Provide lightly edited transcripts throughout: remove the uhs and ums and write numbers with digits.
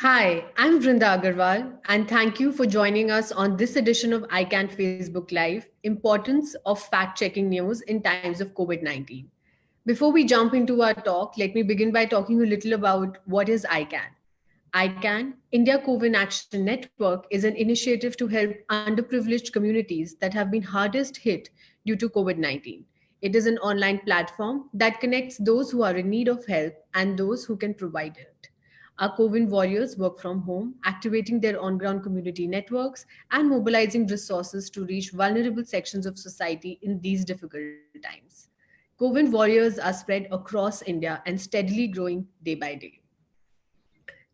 Hi, I'm Vrinda Agarwal, and thank you for joining us on this edition of ICANN Facebook Live Importance of Fact Checking News in Times of COVID 19. Before we jump into our talk, let me begin by talking a little about what is ICANN. ICANN, India COVID Action Network, is an initiative to help underprivileged communities that have been hardest hit due to COVID 19. It is an online platform that connects those who are in need of help and those who can provide it. Our COVID warriors work from home, activating their on ground community networks and mobilizing resources to reach vulnerable sections of society in these difficult times. COVID warriors are spread across India and steadily growing day by day.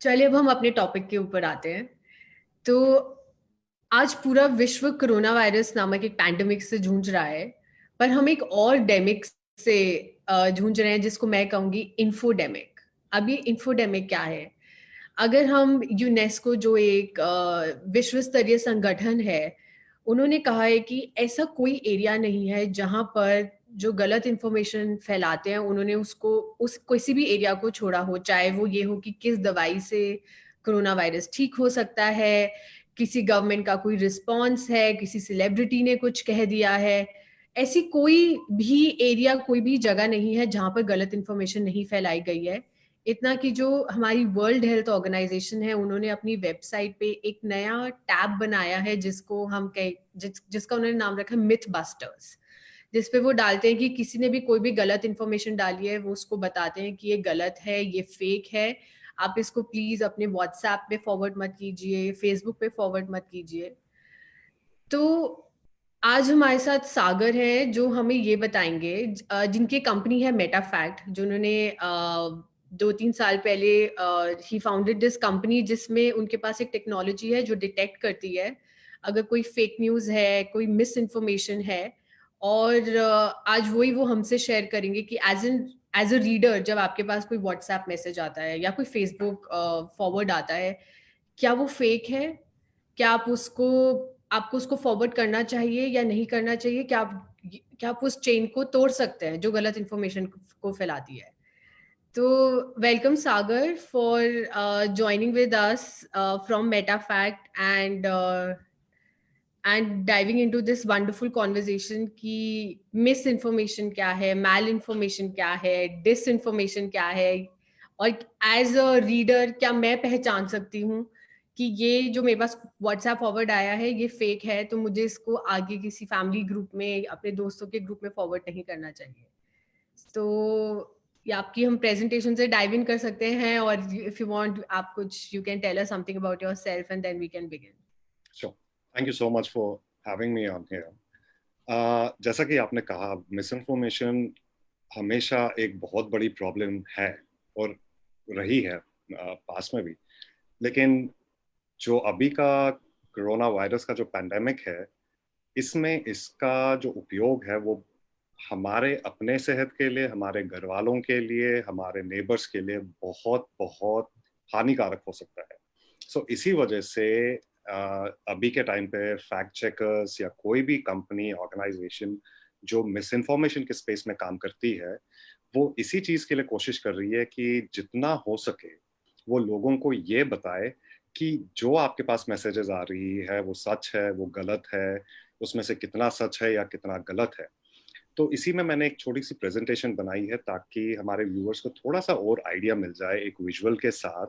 चलिए अब हम अपने topic के ऊपर आते हैं। तो आज पूरा विश्व कोरोना वायरस नामक एक पैंडेमिक से जूझ रहा है, पर हम एक और डेमिक से जूझ रहे हैं जिसको मैं कहूंगी इन्फोडेमिक। अब ये इन्फोडेमिक क्या है? अगर हम यूनेस्को जो एक विश्व स्तरीय संगठन है, उन्होंने कहा है कि ऐसा कोई एरिया नहीं है जहां पर जो गलत इंफॉर्मेशन फैलाते हैं उन्होंने उसको उस किसी भी एरिया को छोड़ा हो, चाहे वो ये हो कि किस दवाई से कोरोना वायरस ठीक हो सकता है, किसी गवर्नमेंट का कोई रिस्पॉन्स है, किसी सेलिब्रिटी ने कुछ कह दिया है। ऐसी कोई भी एरिया, कोई भी जगह नहीं है जहां पर गलत इंफॉर्मेशन नहीं फैलाई गई है। इतना कि जो हमारी वर्ल्ड हेल्थ ऑर्गेनाइजेशन है, उन्होंने अपनी वेबसाइट पे एक नया टैब बनाया है जिसको हम जिसका उन्होंने नाम रखा है मिथ बस्टर्स, जिसपे वो डालते हैं कि किसी ने भी कोई भी गलत इंफॉर्मेशन डाली है, वो उसको बताते हैं कि ये गलत है, ये फेक है। आप इसको प्लीज अपने व्हाट्सएप पे फॉरवर्ड मत कीजिए, फेसबुक पे फॉरवर्ड मत कीजिए। तो आज हमारे साथ सागर है जो हमें ये बताएंगे, जिनकी कंपनी है मेटाफैक्ट, जिन्होंने 2-3 साल पहले ही फाउंडेड दिस कंपनी, जिसमें उनके पास एक टेक्नोलॉजी है जो डिटेक्ट करती है अगर कोई फेक न्यूज है, कोई मिस इन्फॉर्मेशन है। और आज वही वो हमसे शेयर करेंगे कि एज अ रीडर जब आपके पास कोई व्हाट्सएप मैसेज आता है या कोई फेसबुक फॉरवर्ड आता है, क्या वो फेक है? क्या आपको उसको फॉरवर्ड करना चाहिए या नहीं करना चाहिए? क्या आप उस चेन को तोड़ सकते हैं जो गलत इंफॉर्मेशन को फैलाती है? तो welcome Sagar for joining with us from MetaFact and diving into this wonderful conversation कि मिस इन्फॉर्मेशन क्या है, मैल इन्फॉर्मेशन क्या है, डिस इन्फॉर्मेशन क्या है, और एज अ रीडर क्या मैं पहचान सकती हूँ कि ये जो मेरे पास व्हाट्सएप फॉरवर्ड आया है ये फेक है, तो मुझे इसको आगे किसी फैमिली ग्रुप में, अपने दोस्तों के ग्रुप में फॉरवर्ड नहीं करना चाहिए। तो ये आपकी हम प्रेजेंटेशन से डाइव इन कर सकते हैं, और इफ यू वांट आप कुछ you can tell us something about yourself and then we can begin. Sure. Thank you so much for having me on here. जैसा कि आपने कहा, मिस इन्फॉर्मेशन हमेशा एक बहुत बड़ी प्रॉब्लम है और रही है पास में भी। लेकिन जो अभी का कोरोना वायरस का जो पैंडेमिक है, इसमें इसका जो उपयोग है वो हमारे अपने सेहत के लिए, हमारे घर वालों के लिए, हमारे नेबर्स के लिए बहुत बहुत हानिकारक हो सकता है। सो इसी वजह से अभी के टाइम पे फैक्ट चेकर्स या कोई भी कंपनी, ऑर्गेनाइजेशन जो मिस इन्फॉर्मेशन के स्पेस में काम करती है, वो इसी चीज के लिए कोशिश कर रही है कि जितना हो सके वो लोगों को ये बताए कि जो आपके पास मैसेजेस आ रही है वो सच है, वो गलत है, उसमें से कितना सच है या कितना गलत है। तो इसी में मैंने एक छोटी सी प्रेजेंटेशन बनाई है ताकि हमारे व्यूअर्स को थोड़ा सा और आइडिया मिल जाए एक विजुअल के साथ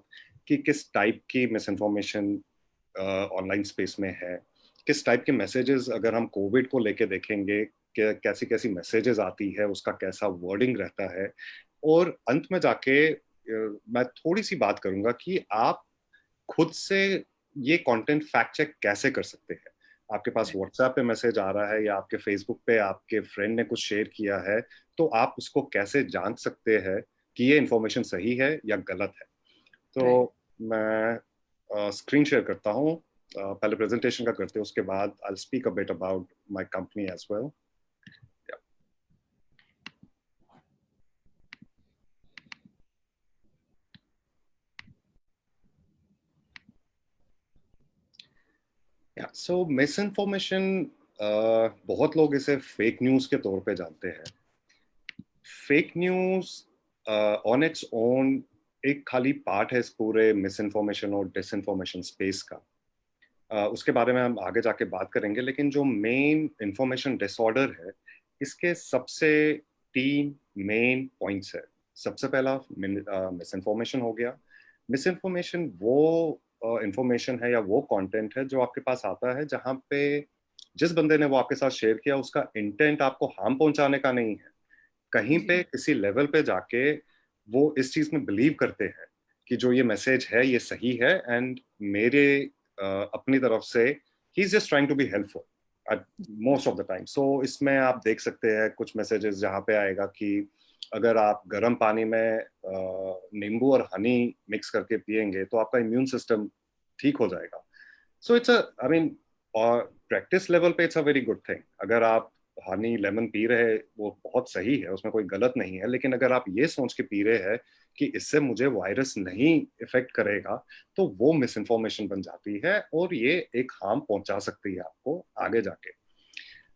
कि किस टाइप की मिस इन्फॉर्मेशन ऑनलाइन स्पेस में है, किस टाइप के मैसेजेस अगर हम कोविड को लेके देखेंगे कि कैसी कैसी मैसेजेस आती है, उसका कैसा वर्डिंग रहता है। और अंत में जाके मैं थोड़ी सी बात करूंगा कि आप खुद से ये कंटेंट फैक्ट चेक कैसे कर सकते हैं। आपके पास व्हाट्सएप पे मैसेज आ रहा है या आपके फेसबुक पे आपके फ्रेंड ने कुछ शेयर किया है, तो आप उसको कैसे जान सकते हैं कि ये इंफॉर्मेशन सही है या गलत है। तो मैं स्क्रीन शेयर करता हूँ, पहले प्रेजेंटेशन का करते हैं, उसके बाद I will speak a bit about my company as well. So misinformation, बहुत लोग इसे फेक न्यूज के तौर पे जानते हैं। Fake news on its own एक खाली पार्ट है इस पूरे मिस इन्फॉर्मेशन और डिसइंफॉर्मेशन स्पेस का। उसके बारे में हम आगे जाके बात करेंगे, लेकिन जो मेन इंफॉर्मेशन डिसऑर्डर है, इसके सबसे 3 मेन पॉइंट्स है। सबसे पहला मिस इन्फॉर्मेशन हो गया। मिस इन्फॉर्मेशन वो इंफॉर्मेशन है या वो कंटेंट है जो आपके पास आता है जहां पे जिस बंदे ने वो आपके साथ शेयर किया उसका इंटेंट आपको हार्म पहुंचाने का नहीं है। कहीं पे किसी लेवल पे जाके वो इस चीज में बिलीव करते हैं कि जो ये मैसेज है ये सही है, एंड मेरे अपनी तरफ से ही is just trying to be helpful most of the time. So इसमें आप देख सकते हैं कुछ मैसेजेस जहाँ पे आएगा कि अगर आप गर्म पानी में नींबू और हनी मिक्स करके पिएंगे तो आपका इम्यून सिस्टम ठीक हो जाएगा। सो इट्स आई मीन, और प्रैक्टिस लेवल पे it's a very good thing. अगर आप हनी लेमन पी रहे, वो बहुत सही है, उसमें कोई गलत नहीं है। लेकिन अगर आप ये सोच के पी रहे हैं कि इससे मुझे वायरस नहीं इफेक्ट करेगा, तो वो मिस इन्फॉर्मेशन बन जाती है और ये एक हार्म पहुंचा सकती है आपको आगे जाके।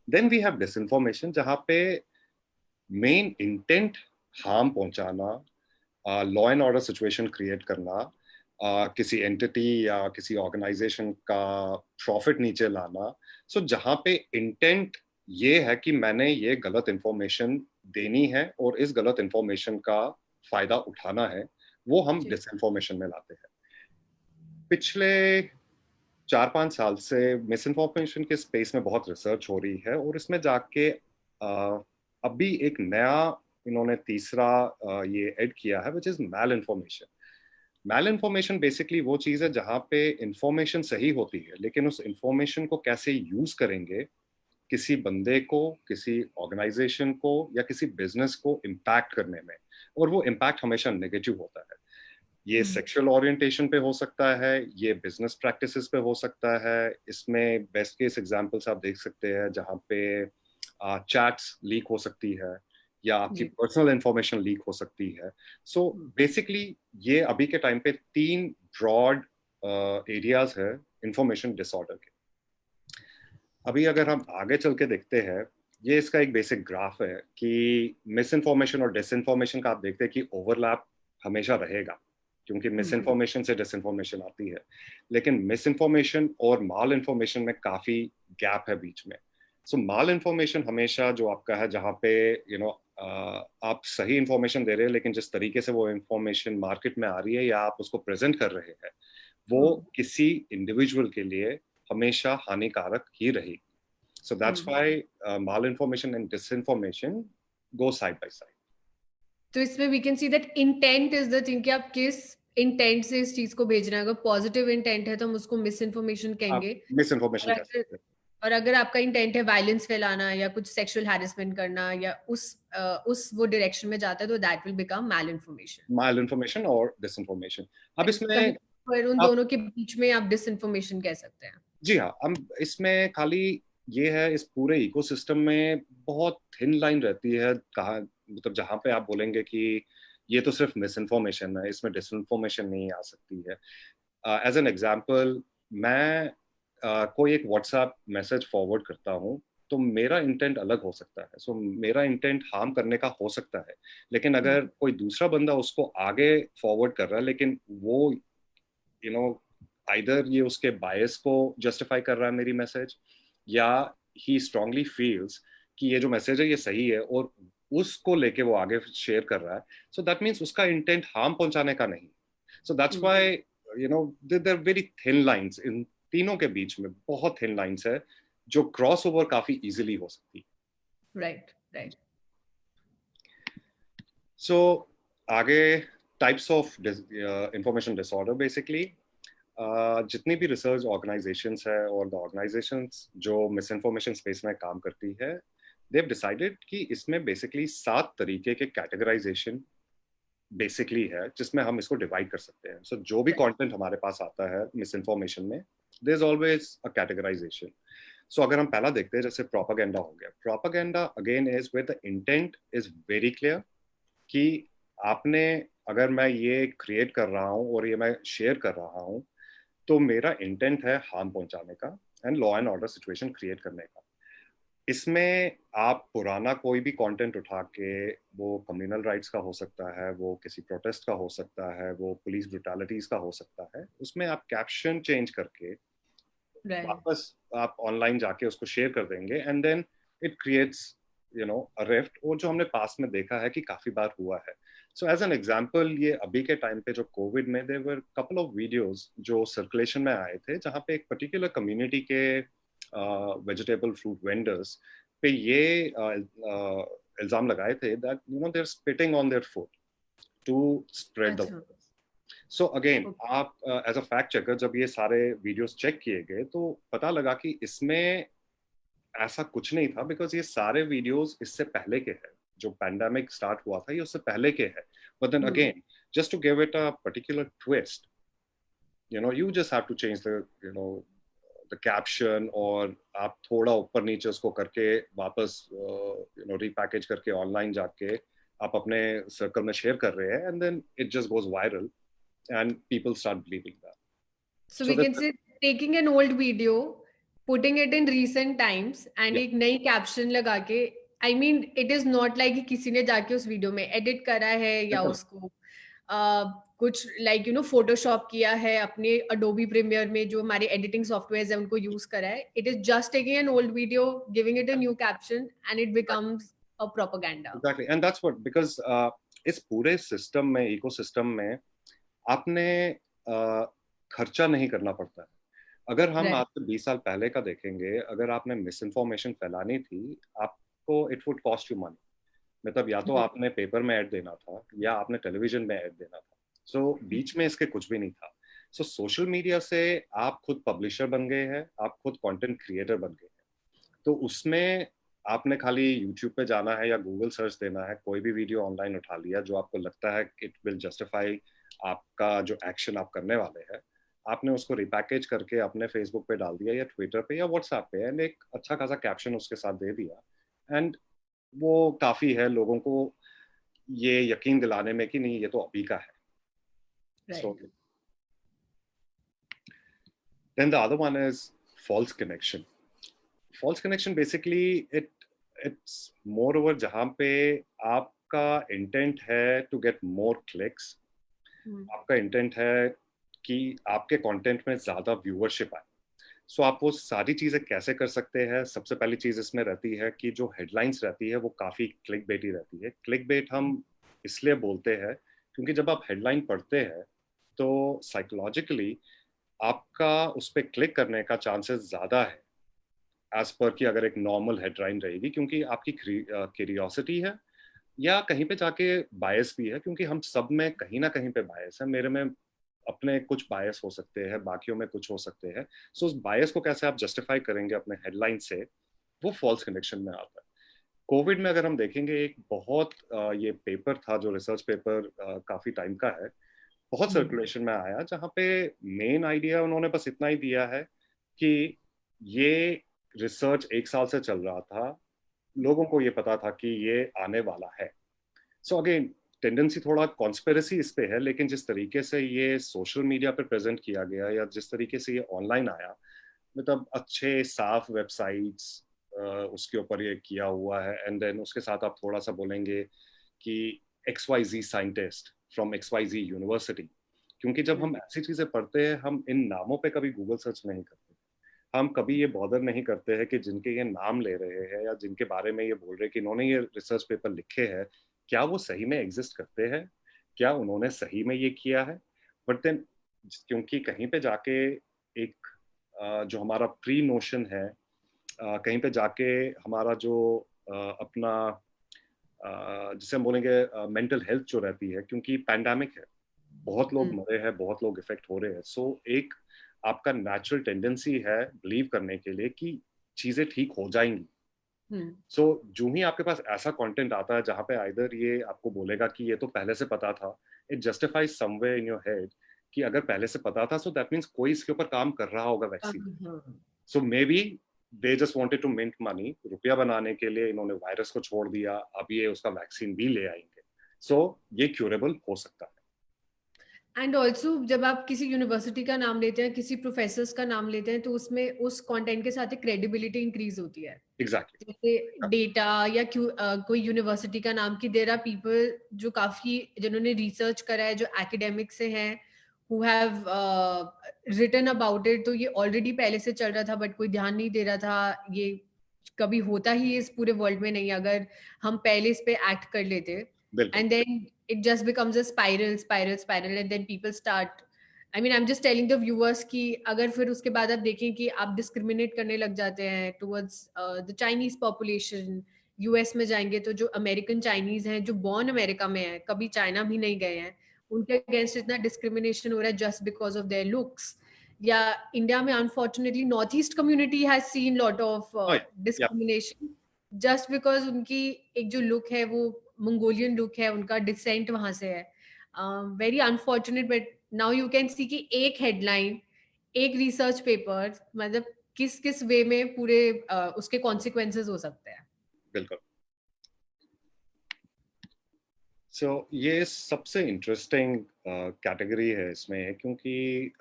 Then we have disinformation जहाँ पे मेन इंटेंट हार्म पहुंचाना, law and order situation create करना, किसी एंटिटी या किसी ऑर्गेनाइजेशन का प्रॉफिट नीचे लाना। सो जहां पे इंटेंट ये है कि मैंने ये गलत इंफॉर्मेशन देनी है और इस गलत इंफॉर्मेशन का फायदा उठाना है, वो हम जी। डिसइंफॉर्मेशन में लाते हैं। पिछले 4-5 साल से मिस इन्फॉर्मेशन के स्पेस में बहुत रिसर्च हो रही है और इसमें जाके अभी एक नया इन्होंने तीसरा ये ऐड किया है, which is malinformation. Malinformation basically वो चीज है जहां पे इंफॉर्मेशन सही होती है, लेकिन उस इंफॉर्मेशन को कैसे यूज करेंगे किसी बंदे को, किसी ऑर्गेनाइजेशन को या किसी बिजनेस को इम्पैक्ट करने में, और वो इम्पैक्ट हमेशा नेगेटिव होता है। ये सेक्सुअल ओरिएंटेशन पे हो सकता है, ये बिजनेस प्रैक्टिसेस पे हो सकता है। इसमें बेस्ट केस एग्जांपल्स आप देख सकते हैं जहां पे चैट्स लीक हो सकती है या आपकी जी। पर्सनल इंफॉर्मेशन लीक हो सकती है। सो बेसिकली ये अभी के टाइम पे 3 ब्रॉड एरियाज है इंफॉर्मेशन डिसऑर्डर के। अभी अगर हम आगे चल के देखते हैं, ये इसका एक बेसिक ग्राफ है कि मिस इन्फॉर्मेशन और डिसइंफॉर्मेशन का आप देखते हैं कि ओवरलैप हमेशा रहेगा, क्योंकि मिस इन्फॉर्मेशन से डिसइंफॉर्मेशन आती है। लेकिन मिस इन्फॉर्मेशन और माल इन्फॉर्मेशन में काफी गैप है बीच में। सो माल इन्फॉर्मेशन हमेशा जो आपका है जहाँ पे आप सही इन्फॉर्मेशन दे रहे हैं, लेकिन जिस तरीके से वो इन्फॉर्मेशन मार्केट में आ रही है या आप उसको प्रेजेंट कर रहे हैं, वो किसी इंडिविजुअल के लिए हमेशा हानिकारक ही रहेगी। So that's why malinformation and disinformation go side by side. तो इसमें we can see that intent is the thing कि आप किस इंटेंट से इस चीज को भेज रहे हैं। अगर पॉजिटिव इंटेंट है तो हम उसको मिस इन्फॉर्मेशन आप कहेंगे। मिसइन्फॉर्मेशन और कह अगर सकते हैं। और अगर आपका इंटेंट है वायलेंस फैलाना या कुछ सेक्सुअल हैरेसमेंट करना या उस वो डायरेक्शन में जाता है, तो that will become malinformation. Malinformation और डिसइन्फॉर्मेशन। अब कहीं इसमें पर उन आप, दोनों के बीच में आप डिस इन्फॉर्मेशन कह सकते हैं। जी हाँ, हम इसमें खाली ये है, इस पूरे इकोसिस्टम में बहुत थिन लाइन रहती है, कहाँ मतलब जहाँ पे आप बोलेंगे कि ये तो सिर्फ मिस इन्फॉर्मेशन है, इसमें डिसइन्फॉर्मेशन नहीं आ सकती है। एज एन एग्जाम्पल, मैं कोई एक व्हाट्सएप मैसेज फॉरवर्ड करता हूँ, तो मेरा इंटेंट अलग हो सकता है। सो मेरा इंटेंट हार्म करने का हो सकता है, लेकिन अगर कोई दूसरा बंदा उसको आगे फॉरवर्ड कर रहा है, लेकिन वो यू नो आइदर ये उसके बायस को जस्टिफाई कर रहा है मेरी मैसेज, या ही स्ट्रांगली फील्स कि ये जो मैसेज है ये सही है और उसको लेके वो आगे शेयर कर रहा है, सो दैट मीन्स उसका इंटेंट हार्म पहुंचाने का नहीं। So that's why there very thin lines in तीनों के बीच में, बहुत थिन लाइंस है जो क्रॉस ओवर काफी इजीली हो सकती है। Right, right. सो आगे types of information disorder, basically जितनी भी रिसर्च ऑर्गेनाइजेशंस है और द ऑर्गेनाइजेशंस जो मिस इन्फॉर्मेशन स्पेस में काम करती है, दे हैव डिसाइडेड कि इसमें बेसिकली 7 तरीके के कैटेगराइजेशन बेसिकली है जिसमें हम इसको डिवाइड कर सकते हैं। सो जो भी कंटेंट हमारे पास आता है मिस इन्फॉर्मेशन में, there is always a categorisation. So अगर हम पहला देखते हैं, जैसे प्रोपागेंडा हो गया। Propaganda again is where the intent is very clear कि आपने, अगर मैं ये क्रिएट कर रहा हूँ और ये मैं शेयर कर रहा हूँ, तो मेरा इंटेंट है हार्म पहुंचाने का and law and order situation create करने का। इसमें आप पुराना कोई भी कंटेंट उठा के, वो कम्युनल राइट्स का हो सकता है, वो किसी प्रोटेस्ट का हो सकता है, वो पुलिस ब्रुटैलिटीज का हो सकता है, उसमें आप कैप्शन चेंज करके राइट। वापस आप ऑनलाइन जाके उसको शेयर कर देंगे, and then it creates a rift, और जो हमने पास में देखा है कि काफी बार हुआ है। सो एज एन एग्जांपल, ये अभी के टाइम पे जो कोविड में there were couple of videos जो सर्कुलेशन में आए थे, जहाँ पे एक पर्टिकुलर कम्युनिटी के वेजिटेबल फ्रूट वेंडर्स पे ये इल्जाम लगाए थे that they are spitting on their food to spread the. अच्छा। So again, okay. आप एज अ फैक्ट चेकर जब ये सारे वीडियोस चेक किए गए तो पता लगा कि इसमें ऐसा कुछ नहीं था, बिकॉज ये सारे वीडियोस इससे पहले के हैं। जो पैंडेमिक स्टार्ट हुआ था ये उससे पहले के हैं। But then hmm. Again, just to give it a particular twist, you just have to change the caption, और आप थोड़ा ऊपर नीचे उसको करके वापस रीपैकेज करके ऑनलाइन जाके आप अपने सर्कल में शेयर कर रहे हैं, and then it just goes viral and people start believing that. So So we can that say taking an old video, putting it in recent times and yeah, एक नई caption लगा के, I mean it is not like कि किसी ने जाके उस video में edit करा है या बिल्कुल उसको कुछ like Photoshop किया है अपने Adobe Premiere में, जो हमारे editing softwares है उनको use करा है. It is just taking an old video, giving it a new caption and it becomes a propaganda. exactly, and that's what, because इस पूरे सिस्टम में, इकोसिस्टम में आपने खर्चा नहीं करना पड़ता है। अगर हम Right. आज से 20 साल पहले का देखेंगे, अगर आपने मिस इन्फॉर्मेशन फैलानी थी, आपको it would cost you money. मतलब या तो आपने पेपर में ऐड देना था या आपने टेलीविजन में ऐड देना था। सो बीच में इसके कुछ भी नहीं था। सो सोशल मीडिया से आप खुद पब्लिशर बन गए हैं, आप खुद कंटेंट क्रिएटर बन गए हैं। तो उसमें आपने खाली यूट्यूब पे जाना है या गूगल सर्च देना है, कोई भी वीडियो ऑनलाइन उठा लिया जो आपको लगता है इट विल जस्टिफाई आपका जो एक्शन आप करने वाले हैं, आपने उसको रिपैकेज करके अपने फेसबुक पे डाल दिया या ट्विटर पे या व्हाट्सएप पे, एंड एक अच्छा खासा कैप्शन उसके साथ दे दिया, एंड वो काफी है लोगों को ये यकीन दिलाने में कि नहीं, ये तो अभी का है। Right. So then the other one is false connection. False connection basically it's moreover जहाँ पे आपका इंटेंट है टू गेट मोर क्लिक्स, आपका इंटेंट है कि आपके कंटेंट में ज्यादा व्यूअरशिप आए। सो आप वो सारी चीजें कैसे कर सकते हैं? सबसे पहली चीज इसमें रहती है कि जो हेडलाइंस रहती है वो काफी क्लिक बेटी रहती है। क्लिक बेट हम इसलिए बोलते हैं क्योंकि जब आप हेडलाइन पढ़ते हैं तो साइकोलॉजिकली आपका उस पर क्लिक करने का चांसेस ज्यादा है एज पर कि अगर एक नॉर्मल हेडलाइन रहेगी, क्योंकि आपकी क्यूरियोसिटी है या कहीं पे जाके बायस भी है, क्योंकि हम सब में कहीं ना कहीं पे बायस है। मेरे में अपने कुछ बायस हो सकते हैं, बाकियों में कुछ हो सकते हैं। सो उस बायस को कैसे आप जस्टिफाई करेंगे अपने हेडलाइन से, वो फॉल्स कनेक्शन में आता है। कोविड में अगर हम देखेंगे, एक बहुत ये पेपर था जो रिसर्च पेपर काफी टाइम का है, बहुत सर्कुलेशन में आया, जहाँ पे मेन आइडिया उन्होंने बस इतना ही दिया है कि ये रिसर्च 1 साल से चल रहा था, लोगों को ये पता था कि ये आने वाला है। सो अगेन टेंडेंसी थोड़ा कॉन्स्पेरेसी इस पे है, लेकिन जिस तरीके से ये सोशल मीडिया पे प्रेजेंट किया गया या जिस तरीके से ये ऑनलाइन आया, मतलब अच्छे साफ वेबसाइट्स उसके ऊपर ये किया हुआ है, एंड देन उसके साथ आप थोड़ा सा बोलेंगे कि XYZ scientist from XYZ university. क्योंकि जब हम ऐसी चीजें पढ़ते हैं, हम इन नामों पे कभी गूगल सर्च नहीं करते। हम कभी ये बॉदर नहीं करते हैं कि जिनके ये नाम ले रहे हैं या जिनके बारे में ये बोल रहे हैं कि इन्होंने ये रिसर्च पेपर लिखे हैं, क्या वो सही में एग्जिस्ट करते हैं, क्या उन्होंने सही में ये किया है। बट देन क्योंकि कहीं पे जाके एक जो हमारा प्री नोशन है, कहीं पे जाके हमारा जो अपना जिसे हम बोलेंगे मेंटल हेल्थ जो रहती है, क्योंकि पैंडेमिक है, बहुत लोग मरे हैं, बहुत लोग इफेक्ट हो रहे हैं। सो एक आपका नेचुरल टेंडेंसी है बिलीव करने के लिए कि चीजें ठीक हो जाएंगी। सो जो ही आपके पास ऐसा कंटेंट आता है जहाँ पे आइदर ये आपको बोलेगा कि ये तो पहले से पता था, it justifies somewhere in your head कि अगर पहले से पता था, सो दैट मीन्स कोई इसके ऊपर काम कर रहा होगा vaccine. So maybe they just wanted to mint money, रुपया बनाने के लिए इन्होंने वायरस को छोड़ दिया, अब ये उसका वैक्सीन भी ले आएंगे। सो ये क्यूरेबल हो सकता है। एंड ऑल्सो जब आप किसी यूनिवर्सिटी का नाम लेते हैं, किसी प्रोफेसर्स का नाम लेते हैं, तो उसमें उस कंटेंट के साथ एक क्रेडिबिलिटी इंक्रीज होती है। एग्जैक्टली। जैसे डेटा या कोई यूनिवर्सिटी का नाम, कि देयर आर पीपल जो काफी, जिन्होंने रिसर्च करा है, जो एकेडमिक से हैं, who have written about it, तो ये ऑलरेडी पहले से चल रहा था बट कोई ध्यान नहीं दे रहा था। ये कभी होता ही इस पूरे वर्ल्ड में नहीं, अगर हम पहले इस पे एक्ट कर लेते। बिल्कुल। And then it just becomes a spiral and then people start, I mean I'm just telling the viewers कि अगर फिर उसके बाद आप देखें कि आप डिस्क्रिमिनेट करने लग जाते हैं towards the Chinese population, US में जाएंगे तो जो अमेरिकन चाइनीज हैं, जो बॉर्न अमेरिका में है, कभी चाइना भी नहीं गए हैं, उनके अगेंस्ट इतना डिस्क्रिमिनेशन हो रहा है just because of their looks. या इंडिया में unfortunately north east community has seen lot of Oh, yeah. Discrimination just because उनकी एक जो लुक है वो मंगोलियन लुक है, उनका डिसेंट वहां से है। Very unfortunate, but now you can see कि एक हेडलाइन, एक रिसर्च पेपर, मतलब किस किस वे में पूरे उसके कॉन्सिक्वेंसेस हो सकते हैं। बिल्कुल। ये सबसे इंटरेस्टिंग कैटेगरी है इसमें, क्योंकि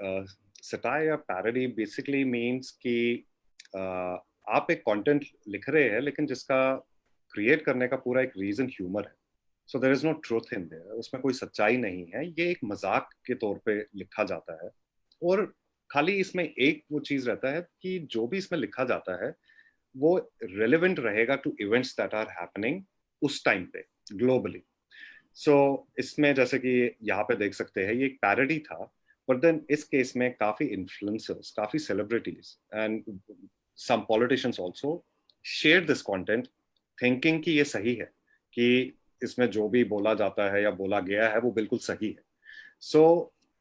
सटायर या पैरोडी बेसिकली मीन्स कि आप एक कंटेंट लिख रहे हैं लेकिन जिसका क्रिएट करने का पूरा एक रीजन ह्यूमर है। So there is no truth in there, उसमें कोई सच्चाई नहीं है, ये एक मजाक के तौर पे लिखा जाता है। और खाली इसमें एक वो चीज रहता है कि जो भी इसमें लिखा जाता है वो रेलेवेंट रहेगा to events that are happening उस टाइम पे ग्लोबली। इसमें जैसे कि यहाँ पे देख सकते हैं ये एक पैरोडी था, बट देन इस केस में काफी इन्फ्लुएंसर्स, काफी celebrities and some politicians also share this content thinking कि ये सही है, कि इसमें जो भी बोला जाता है या बोला गया है वो बिल्कुल सही है।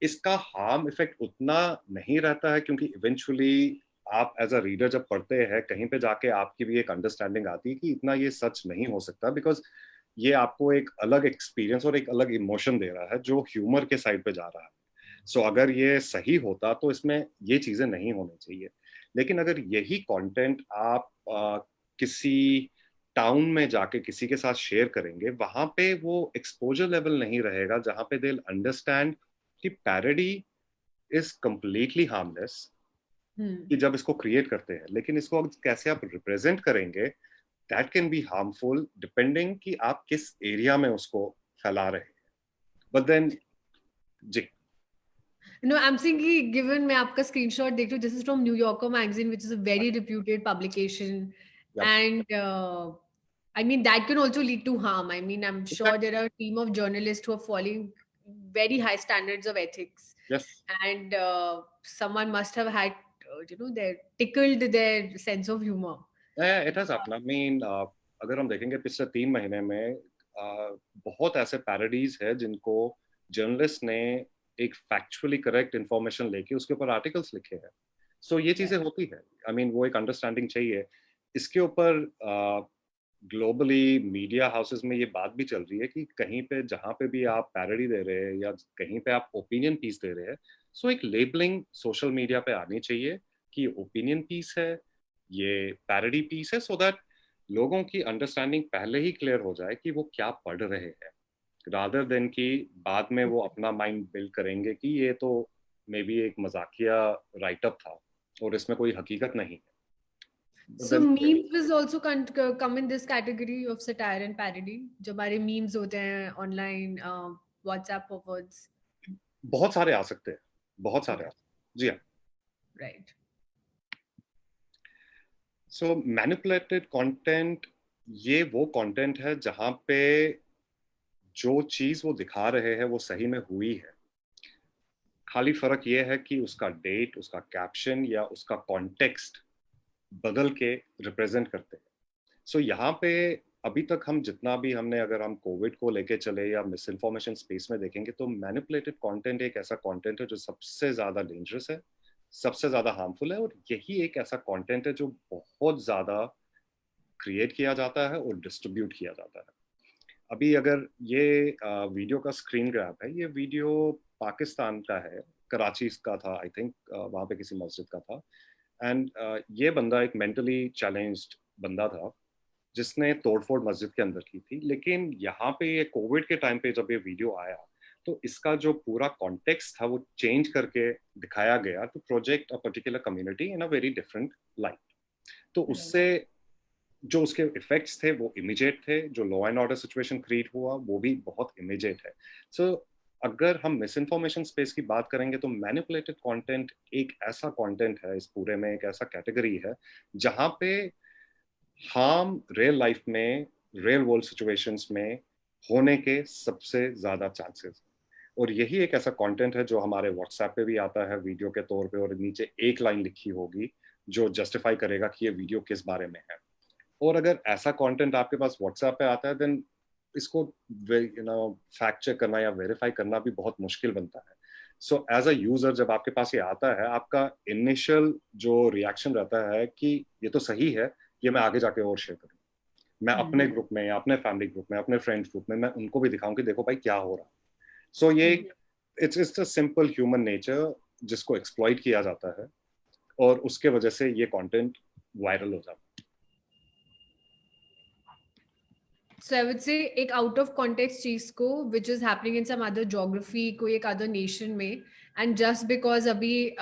इसका हार्म इफेक्ट उतना नहीं रहता है, क्योंकि इवेंचुअली आप एज अ रीडर जब पढ़ते हैं कहीं पे जाके आपकी भी एक अंडरस्टैंडिंग आती है कि इतना ये सच नहीं हो सकता, बिकॉज ये आपको एक अलग एक्सपीरियंस और एक अलग इमोशन दे रहा है जो ह्यूमर के साइड पे जा रहा है। अगर ये सही होता तो इसमें ये चीजें नहीं होनी चाहिए। लेकिन अगर यही कंटेंट आप किसी टाउन में जाके किसी के साथ शेयर करेंगे, वहां पे वो एक्सपोजर लेवल नहीं रहेगा जहां पे दे अंडरस्टैंड कि पैरोडी इज कंप्लीटली हार्मलेस कि जब इसको क्रिएट करते हैं, लेकिन इसको कैसे आप रिप्रेजेंट करेंगे that can be harmful depending कि आप किस एरिया में उसको फैला रहे हैं। बट देन जी No, I'm saying कि given मैं आपका screenshot देख रही हूँ, this is from New Yorker magazine, which is a very reputed publication, yeah, and I mean that can also lead to harm. I mean, I'm sure exactly. there are a team of journalists who are following very high standards of ethics, Yes. and someone must have had, their tickled their sense of humor. It has happened. I mean अगर हम देखेंगे पिछले 3 महीने में बहुत ऐसे parodies है जिनको जर्नलिस्ट ने एक फैक्चुअली करेक्ट इंफॉर्मेशन लेके उसके ऊपर आर्टिकल्स लिखे हैं। ये चीजें होती है। आई मीन वो एक अंडरस्टैंडिंग चाहिए। इसके ऊपर ग्लोबली मीडिया हाउसेस में ये बात भी चल रही है कि कहीं पे जहाँ पे भी आप पैरोडी दे रहे हैं या कहीं पे आप ओपिनियन पीस दे रहे हैं, एक लेबलिंग सोशल मीडिया पे आनी चाहिए कि ओपिनियन पीस है, ये पैरोडी पीस है, सो दैट लोगों की अंडरस्टैंडिंग पहले ही क्लियर हो जाए कि वो क्या पढ़ रहे हैं, रादर देन कि बाद में वो अपना माइंड बिल्ड करेंगे कि ये तो मे बी एक मजाकिया राइटअप था और इसमें कोई हकीकत नहीं है। So memes will also come in this category of satire and parody. जो हमारे memes होते हैं online, WhatsApp forwards. बहुत सारे आ सकते हैं, बहुत सारे आ सकते। जी हाँ। Right. मैनिपुलेटेड कंटेंट ये वो कंटेंट है जहां पे जो चीज वो दिखा रहे हैं वो सही में हुई है, खाली फर्क ये है कि उसका डेट, उसका कैप्शन या उसका कॉन्टेक्स्ट बदल के रिप्रेजेंट करते हैं। यहाँ पे अभी तक हम जितना भी हमने, अगर हम कोविड को लेके चले या मिस इन्फॉर्मेशन स्पेस में देखेंगे, तो मैनिपुलेटेड कंटेंट एक ऐसा कंटेंट है जो सबसे ज्यादा डेंजरस है, सबसे ज्यादा हार्मफुल है, और यही एक ऐसा कंटेंट है जो बहुत ज्यादा क्रिएट किया जाता है और डिस्ट्रीब्यूट किया जाता है। अभी अगर ये वीडियो का स्क्रीन ग्रैब है, ये वीडियो पाकिस्तान का है, कराची का था आई थिंक, वहाँ पे किसी मस्जिद का था। एंड ये बंदा एक मेंटली चैलेंज्ड बंदा था जिसने तोड़फोड़ मस्जिद के अंदर की थी। लेकिन यहाँ पे ये कोविड के टाइम पे जब ये वीडियो आया तो इसका जो पूरा कॉन्टेक्स्ट था वो चेंज करके दिखाया गया to project a particular community in a very different light. तो उससे जो उसके इफेक्ट्स थे वो इमीडिएट थे, जो law and order situation create हुआ वो भी बहुत इमीडिएट है। सो अगर हम मिस इन्फॉर्मेशन स्पेस की बात करेंगे तो मैनिपुलेटेड कंटेंट एक ऐसा कंटेंट है, इस पूरे में एक ऐसा कैटेगरी है जहां पे हार्म रियल लाइफ में, रियल वर्ल्ड सिचुएशंस में होने के सबसे ज्यादा चांसेस। और यही एक ऐसा कंटेंट है जो हमारे व्हाट्सएप पे भी आता है वीडियो के तौर पे, और नीचे एक लाइन लिखी होगी जो जस्टिफाई करेगा कि ये वीडियो किस बारे में है। और अगर ऐसा कंटेंट आपके पास व्हाट्सएप पे आता है देन इसको फैक्ट चेक करना या वेरीफाई करना भी बहुत मुश्किल बनता है। सो एज अ यूजर जब आपके पास ये आता है, आपका इनिशियल जो रिएक्शन रहता है कि ये तो सही है, ये मैं आगे जाके और शेयर करूँ, मैं अपने ग्रुप में या अपने फैमिली ग्रुप में, अपने फ्रेंड्स ग्रुप में मैं उनको भी दिखाऊं कि देखो भाई क्या हो रहा है। सो ये it's a simple human nature जिसको एक्सप्लॉइट किया जाता है, और उसके वजह से ये कंटेंट वायरल हो जाता है। So I would say एक out of context चीज को which is happening in some other geography कोई एक other nation में, and just because अभी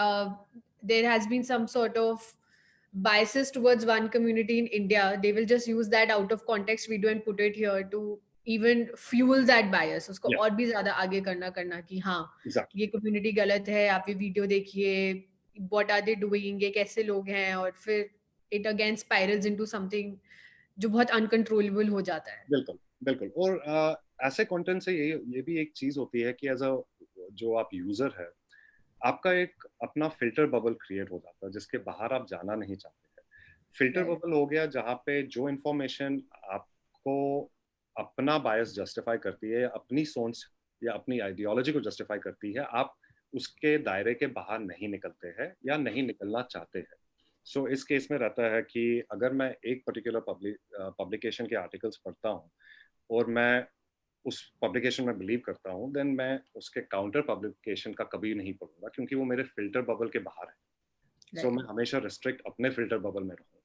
there has been some sort of biases towards one community in India, they will just use that out of context video and put it here to even fuel that bias, उसको Yeah, और भी ज्यादा आगे करना कि हाँ exactly. ये community गलत है, आप ये वीडियो देखिए, what are they doing, ये कैसे लोग हैं, और फिर it again spirals into something जो बहुत अनकंट्रोलेबल हो जाता है। बिल्कुल बिल्कुल। और ऐसे कंटेंट से ये भी एक चीज होती है कि एज अ जो आप यूजर है, आपका एक अपना फिल्टर बबल क्रिएट हो जाता है जिसके बाहर आप जाना नहीं चाहते हैं। Filter Right. बबल हो गया जहाँ पे जो इंफॉर्मेशन आपको अपना बायस जस्टिफाई करती है, अपनी सोच या अपनी आइडियोलॉजी को जस्टिफाई करती है, आप उसके दायरे के बाहर नहीं निकलते हैं या नहीं निकलना चाहते हैं। सो इस केस में रहता है कि अगर मैं एक पर्टिकुलर पब्लिकेशन के आर्टिकल्स पढ़ता हूँ और मैं उस पब्लिकेशन में बिलीव करता हूँ, देन मैं उसके काउंटर पब्लिकेशन का कभी नहीं पढ़ूंगा क्योंकि वो मेरे फिल्टर बबल के बाहर है। सो मैं हमेशा रिस्ट्रिक्ट अपने फिल्टर बबल में रहूँ।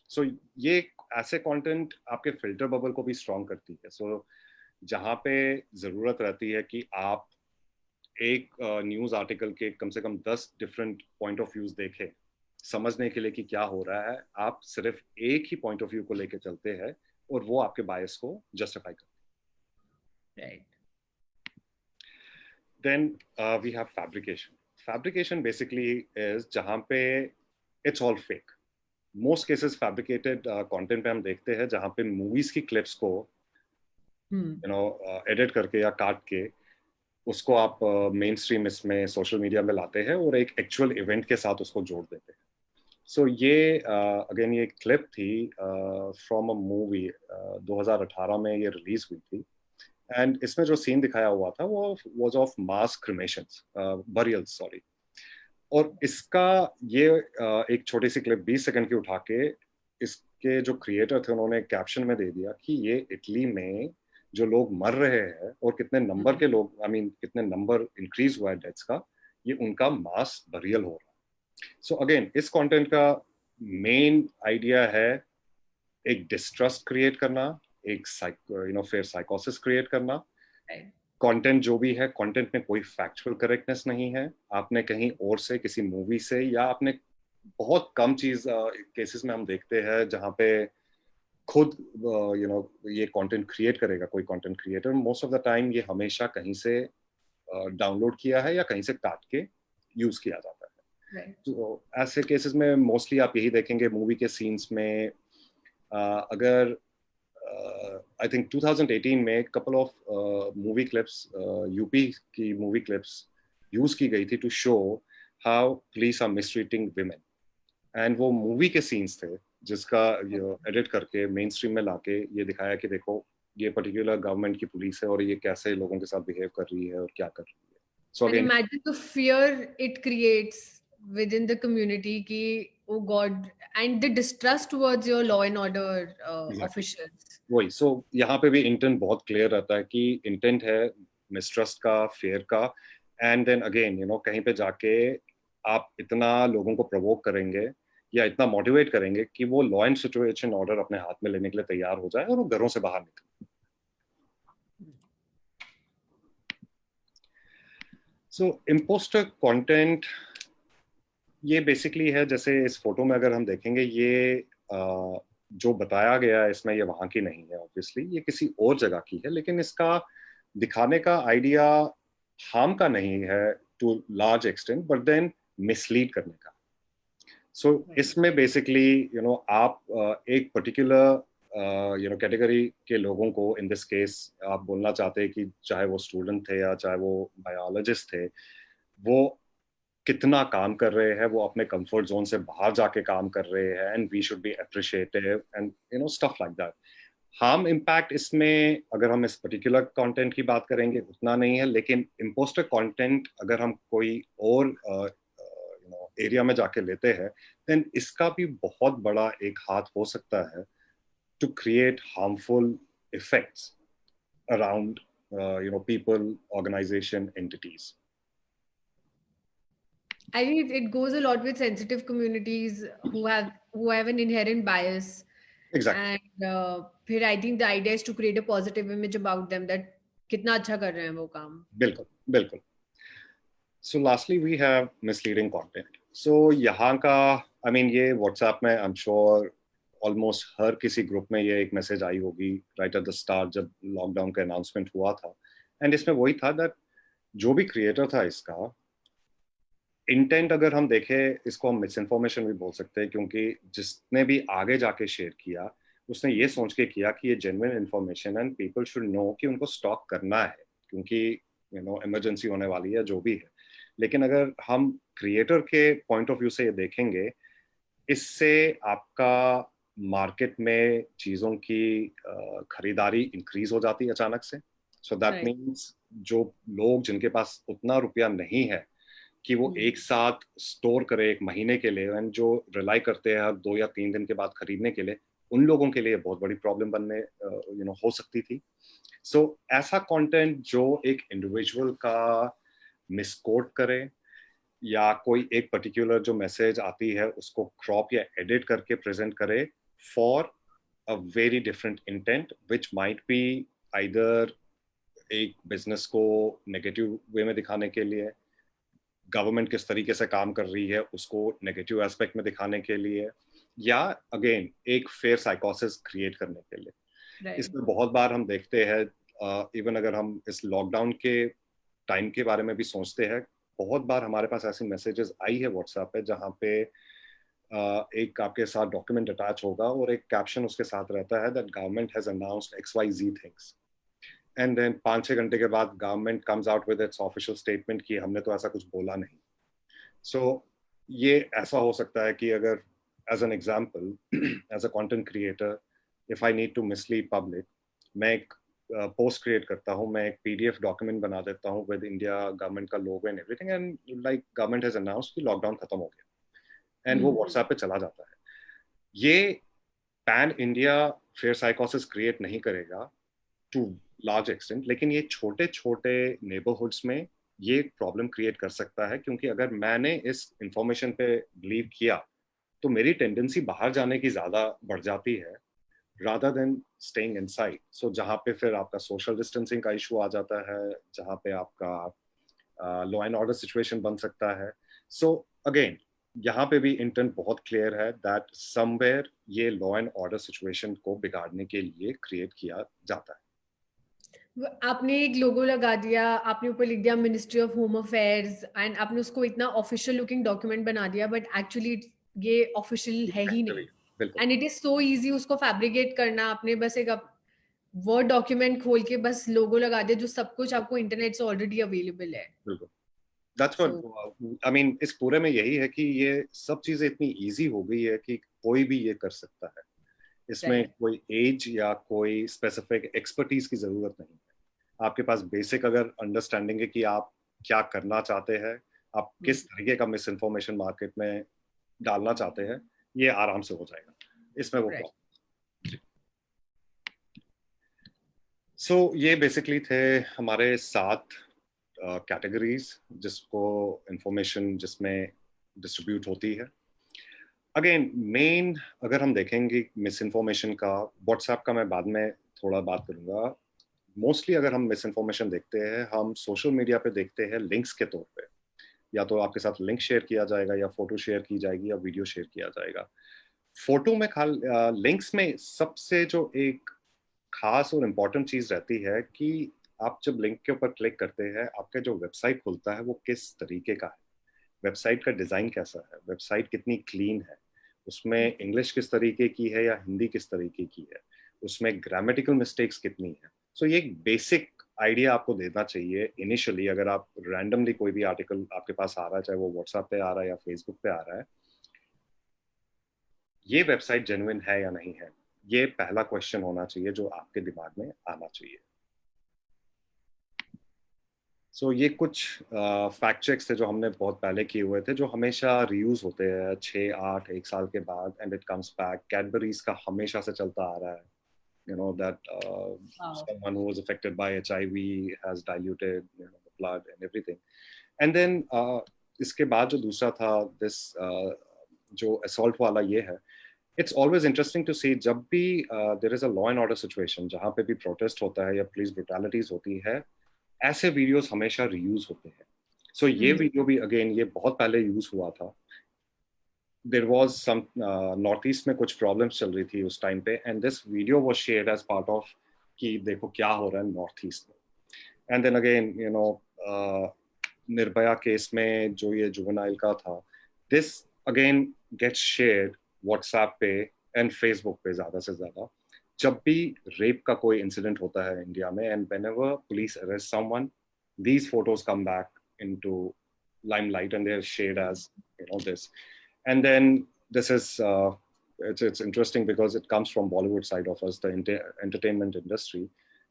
सो ये ऐसे कंटेंट आपके फिल्टर बबल को भी स्ट्रॉन्ग करती है। सो जहाँ पे ज़रूरत रहती है कि आप एक न्यूज़ आर्टिकल के कम से कम 10 डिफरेंट पॉइंट ऑफ व्यूज देखें समझने के लिए कि क्या हो रहा है, आप सिर्फ एक ही पॉइंट ऑफ व्यू को लेके चलते हैं और वो आपके बायस को जस्टिफाई करते हैं। Right. Then we have fabrication. Fabrication basically is जहाँ पे it's all fake. Most cases fabricated content पे हम देखते हैं जहाँ पे movies की clips को edit करके या काट के उसको आप मेन स्ट्रीम इसमें सोशल मीडिया में लाते हैं और एक एक्चुअल इवेंट के साथ उसको जोड़ देते हैं। सो ये अगेन ये क्लिप थी फ्रॉम अ मूवी 2018 में ये रिलीज हुई थी, एंड इसमें जो सीन दिखाया हुआ था वो was of mass cremations, burials sorry. और इसका ये एक छोटी सी क्लिप 20 सेकंड की उठा के इसके जो क्रिएटर थे उन्होंने कैप्शन में दे दिया कि ये इटली में जो लोग मर रहे हैं और कितने नंबर के लोग, आई मीन कितने नंबर इंक्रीज हुआ है डेथ्स का, ये उनका मास बरियल हो रहा है। सो अगेन इस कंटेंट का मेन आइडिया है एक डिस्ट्रस्ट क्रिएट करना, एक फिर साइकोसिस क्रिएट करना। कंटेंट जो भी है, कंटेंट में कोई फैक्चुअल करेक्टनेस नहीं है, आपने कहीं और से किसी मूवी से या आपने बहुत कम चीज केसेस में हम देखते हैं जहाँ पे खुद ये कंटेंट क्रिएट करेगा कोई content creator, most of the time ये हमेशा कहीं से डाउनलोड किया है या कहीं से काट के यूज किया जाता है। तो ऐसे केसेस में मोस्टली आप यही देखेंगे मूवी के सीन्स में। अगर आई थिंक 2018 में couple of movie clips, UP की मूवी क्लिप्स यूज की गई थी to show how police are mistreating women, and वो मूवी के सीन्स थे जिसका एडिट करके मेन स्ट्रीम में लाके ये दिखाया कि देखो ये पर्टिकुलर गवर्नमेंट की पुलिस है और ये कैसे लोगों के साथ बिहेव कर रही है और क्या कर रही है। So and imagine the fear it creates within the community कि oh God, and the distrust towards your law and order officials. वही, सो यहाँ पे भी इंटेंट बहुत क्लियर रहता है कि इंटेंट है मिसट्रस्ट का, फेयर का, एंड देन अगेन कहीं पे जाके आप इतना लोगों को प्रोवोक करेंगे या इतना मोटिवेट करेंगे कि वो लॉ एंड सिचुएशन ऑर्डर अपने हाथ में लेने के लिए तैयार हो जाए और वो घरों से बाहर निकले। सो इम्पोस्टर कंटेंट ये बेसिकली है, जैसे इस फोटो में अगर हम देखेंगे, ये जो बताया गया है इसमें, ये वहां की नहीं है ऑब्वियसली, ये किसी और जगह की है, लेकिन इसका दिखाने का आइडिया हार्म का नहीं है to large extent, but then mislead करने का। सो इसमें बेसिकली आप एक पर्टिकुलर कैटेगरी के लोगों को, इन दिस केस आप बोलना चाहते हैं कि चाहे वो स्टूडेंट थे या चाहे वो बायोलॉजिस्ट थे, वो कितना काम कर रहे हैं, वो अपने कंफर्ट जोन से बाहर जाके काम कर रहे हैं, and we should be appreciative and stuff like that. Harm impact इसमें अगर हम इस पर्टिकुलर कंटेंट की बात करेंगे उतना नहीं है, लेकिन इम्पोस्टर कंटेंट अगर हम कोई और एरिया में जाके लेते हैं, देन इसका भी बहुत बड़ा एक हाथ हो सकता है to create harmful effects around people, organization, entities. I think it goes a lot with sensitive communities who have an inherent bias, Exactly. and फिर I think the idea is to create a positive image about them that कितना अच्छा कर रहे हैं वो काम. बिल्कुल बिल्कुल. So lastly we have misleading content. So यहाँ का I mean ये WhatsApp में I'm sure ऑलमोस्ट हर किसी ग्रुप में ये एक मैसेज आई होगी राइट एट द स्टार्ट जब लॉकडाउन का अनाउंसमेंट हुआ था, एंड इसमें वही था दैट जो भी क्रिएटर था इसका इंटेंट, अगर हम देखें इसको हम मिस इन्फॉर्मेशन भी बोल सकते हैं, क्योंकि जिसने भी आगे जाके शेयर किया उसने ये सोच के किया कि ये genuine information and people should know कि उनको स्टॉक करना है, क्योंकि इमरजेंसी होने वाली है जो भी है। लेकिन अगर हम क्रिएटर के पॉइंट ऑफ व्यू से ये देखेंगे, इससे आपका मार्केट में चीज़ों की खरीदारी इंक्रीज हो जाती है अचानक से। सो दैट मीन्स जो लोग जिनके पास उतना रुपया नहीं है कि वो एक साथ स्टोर करे एक महीने के लिए, एंड जो रिलाई करते हैं 2 या 3 दिन के बाद खरीदने के लिए, उन लोगों के लिए बहुत बड़ी प्रॉब्लम बनने हो सकती थी। सो ऐसा कंटेंट जो एक इंडिविजुअल का मिसकोट करे या कोई एक पर्टिकुलर जो मैसेज आती है उसको क्रॉप या एडिट करके प्रेजेंट करे for a very different intent which might be either एक बिजनेस को नेगेटिव वे में दिखाने के लिए, गवर्नमेंट किस तरीके से काम कर रही है उसको नेगेटिव एस्पेक्ट में दिखाने के लिए, या अगेन एक फेयर साइकोसिस क्रिएट करने के लिए। इसमें बहुत बार हम देखते हैं, इवन अगर हम इस लॉकडाउन के टाइम के बारे में भी सोचते हैं, बहुत बार हमारे पास ऐसी मैसेजेस आई है व्हाट्सएप पे जहाँ पे एक आपके साथ डॉक्यूमेंट अटैच होगा और एक कैप्शन उसके साथ रहता है that government has announced XYZ things, and then 5-6 घंटे के बाद government comes out with its official statement कि हमने तो ऐसा कुछ बोला नहीं। सो ये ऐसा हो सकता है कि अगर as an example as a content creator if I need to mislead public, मैं एक पोस्ट क्रिएट करता हूँ, मैं एक PDF डॉक्यूमेंट बना देता हूँ विद इंडिया गवर्नमेंट का logo and everything, and like government has announced कि लॉकडाउन खत्म हो गया, एंड वो व्हाट्सएप पे चला जाता है। ये पैन इंडिया फेयर साइकोसिस क्रिएट नहीं करेगा टू लार्ज एक्सटेंट, लेकिन ये छोटे छोटे नेबरहुड्स में ये प्रॉब्लम क्रिएट कर सकता है, क्योंकि अगर मैंने इस इंफॉर्मेशन पे बिलीव किया तो मेरी टेंडेंसी बाहर जाने की ज्यादा बढ़ जाती है rather than staying inside. So जहाँ पे फिर आपका सोशल डिस्टेंसिंग का इशू आ जाता है, जहाँ पे आपका लॉ एंड ऑर्डर सिचुएशन बन सकता है। सो अगेन यहाँ पे भी इंटेंट बहुत क्लियर है दैट समवेयर ये लॉ एंड ऑर्डर सिचुएशन को बिगाड़ने के लिए क्रिएट किया जाता है। आपने एक लोगो लगा दिया, आपने ऊपर लिख दिया ministry of home affairs, and आपने उसको इतना ऑफिशियल लुकिंग डॉक्यूमेंट बना दिया, बट एक्चुअली ये ऑफिशियल है ही नहीं, and it is so easy उसको फैब्रिकेट करना। आपने बस एक वर्ड डॉक्यूमेंट खोल के बस लोगो लगा दिया, जो सब कुछ आपको इंटरनेट से ऑलरेडी अवेलेबल है। बिल्कुल, दैट्स व्हाट आई मीन। इस पूरे में यही है कि ये सब चीजें इतनी इजी हो गई है कि कोई भी ये कर सकता है। इसमें कोई एज या कोई स्पेसिफिक एक्सपर्टीज की जरूरत नहीं है। आपके पास बेसिक अगर अंडरस्टैंडिंग है कि आप क्या करना चाहते हैं, आप किस तरीके का मिस इन्फॉर्मेशन मार्केट में डालना चाहते हैं, ये आराम से हो जाएगा। इसमें वो प्रॉब्लम। सो ये बेसिकली थे हमारे 7 कैटेगरीज जिसको इंफॉर्मेशन जिसमें डिस्ट्रीब्यूट होती है। अगेन मेन अगर हम देखेंगे मिस इन्फॉर्मेशन का, व्हाट्सएप का मैं बाद में थोड़ा बात करूंगा, मोस्टली अगर हम मिस इन्फॉर्मेशन देखते हैं, हम सोशल मीडिया पे देखते हैं लिंक्स के तौर पे, या तो आपके साथ लिंक शेयर किया जाएगा, या फोटो शेयर की जाएगी, या वीडियो शेयर किया जाएगा। फोटो में लिंक्स में सबसे जो एक खास और इम्पोर्टेंट चीज रहती है कि आप जब लिंक के ऊपर क्लिक करते हैं, आपका जो वेबसाइट खुलता है वो किस तरीके का है, वेबसाइट का डिजाइन कैसा है, वेबसाइट कितनी क्लीन है, उसमें इंग्लिश किस तरीके की है या हिंदी किस तरीके की है, उसमें ग्रामेटिकल मिस्टेक्स कितनी है। सो ये एक बेसिक आइडिया आपको देना चाहिए इनिशियली। अगर आप रैंडमली कोई भी आर्टिकल आपके पास आ रहा है, चाहे वो व्हाट्सएप पे आ रहा है या फेसबुक पे आ रहा है, ये वेबसाइट जेन्युइन है या नहीं है, ये पहला क्वेश्चन होना चाहिए जो आपके दिमाग में आना चाहिए। ये कुछ फैक्ट चेक्स थे जो हमने बहुत पहले किए हुए थे, जो हमेशा रीयूज होते हैं 6, 8, 1 साल के बाद, and it comes back. Cadbury's का हमेशा से चलता आ रहा है, that Wow. someone who was affected by HIV has diluted the blood and everything. And then इसके बाद जो दूसरा था, this जो assault वाला ये है, it's always interesting to see जब भी there is a law and order situation, जहाँ पे भी protest होता है या police brutalities होती है, ऐसे वीडियोस हमेशा रीयूज होते हैं। ये वीडियो भी अगेन ये बहुत पहले यूज हुआ था। There was some north east में कुछ प्रॉब्लम्स चल रही थी उस टाइम पे, and this video was shared as part of कि देखो क्या हो रहा है नॉर्थ ईस्ट में। And then again Nirbhaya case में जो ये जुवेनाइल का था, this again gets shared WhatsApp पे एंड फेसबुक पे ज्यादा से ज्यादा। जब भी रेप का कोई इंसिडेंट होता है इंडिया में, and whenever police arrest someone, these photos come back into limelight and they're shared as this. And then this is it's interesting because it comes from Bollywood side of us, the entertainment industry,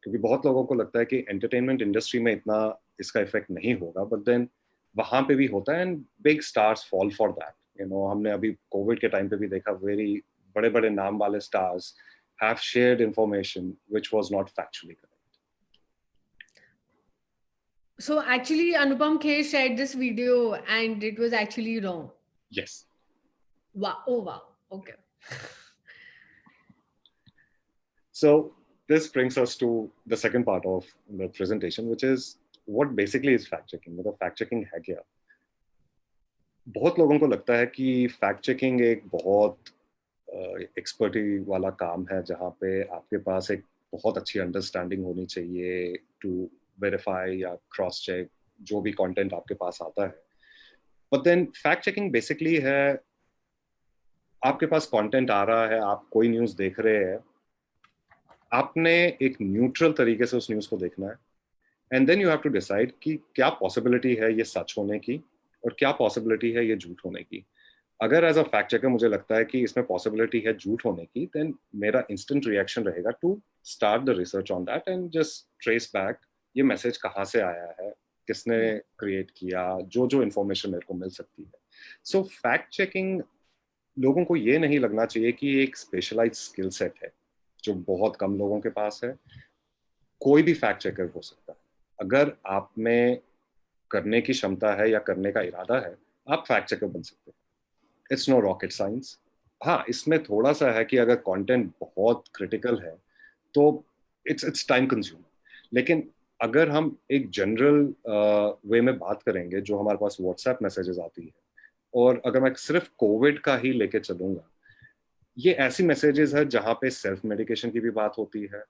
क्योंकि बहुत लोगों को लगता है कि entertainment industry में इतना इसका इफेक्ट नहीं होगा, बट देन वहां पे भी होता है, and big stars fall for that. हमने अभी कोविड के टाइम पे भी देखा, वेरी बड़े बड़े नाम वाले stars have shared information which was not factually correct. So actually, Anupam Kher shared this video and it was actually wrong. Yes. Wow. Oh, wow. Okay. So this brings us to the second part of the presentation, which is what basically is fact checking. मतलब fact checking है क्या? बहुत लोगों को लगता है कि fact checking एक बहुत एक्सपर्टी वाला काम है, जहाँ पे आपके पास एक बहुत अच्छी अंडरस्टैंडिंग होनी चाहिए टू वेरीफाई या क्रॉस चेक जो भी कंटेंट आपके पास आता है। But then fact checking basically है, आपके पास कंटेंट आ रहा है, आप कोई न्यूज़ देख रहे हैं, आपने एक न्यूट्रल तरीके से उस न्यूज़ को देखना है, and then you have to decide कि क्या पॉसिबिलिटी है ये सच होने की और क्या पॉसिबिलिटी है ये झूठ होने की। अगर एज अ फैक्ट चेकर मुझे लगता है कि इसमें पॉसिबिलिटी है झूठ होने की, देन मेरा इंस्टेंट रिएक्शन रहेगा to start the research on that and just trace back ये मैसेज कहाँ से आया है, किसने क्रिएट किया, जो जो इन्फॉर्मेशन मेरे को मिल सकती है। सो फैक्ट चेकिंग लोगों को ये नहीं लगना चाहिए कि एक स्पेशलाइज्ड स्किल सेट है जो बहुत कम लोगों के पास है। कोई भी फैक्ट चेकर हो सकता है। अगर आप में करने की क्षमता है या करने का इरादा है, आप फैक्ट चेकर बन सकते हैं। It's no rocket science. हाँ, इसमें थोड़ा सा है कि अगर कंटेंट बहुत क्रिटिकल है तो इट्स टाइम कंज्यूम। लेकिन अगर हम एक जनरल वे में बात करेंगे, जो हमारे पास व्हाट्सएप मैसेजेस आती है, और अगर मैं सिर्फ कोविड का ही लेके चलूंगा, ये ऐसी मैसेजेस है जहाँ पे सेल्फ मेडिकेशन की भी बात होती है,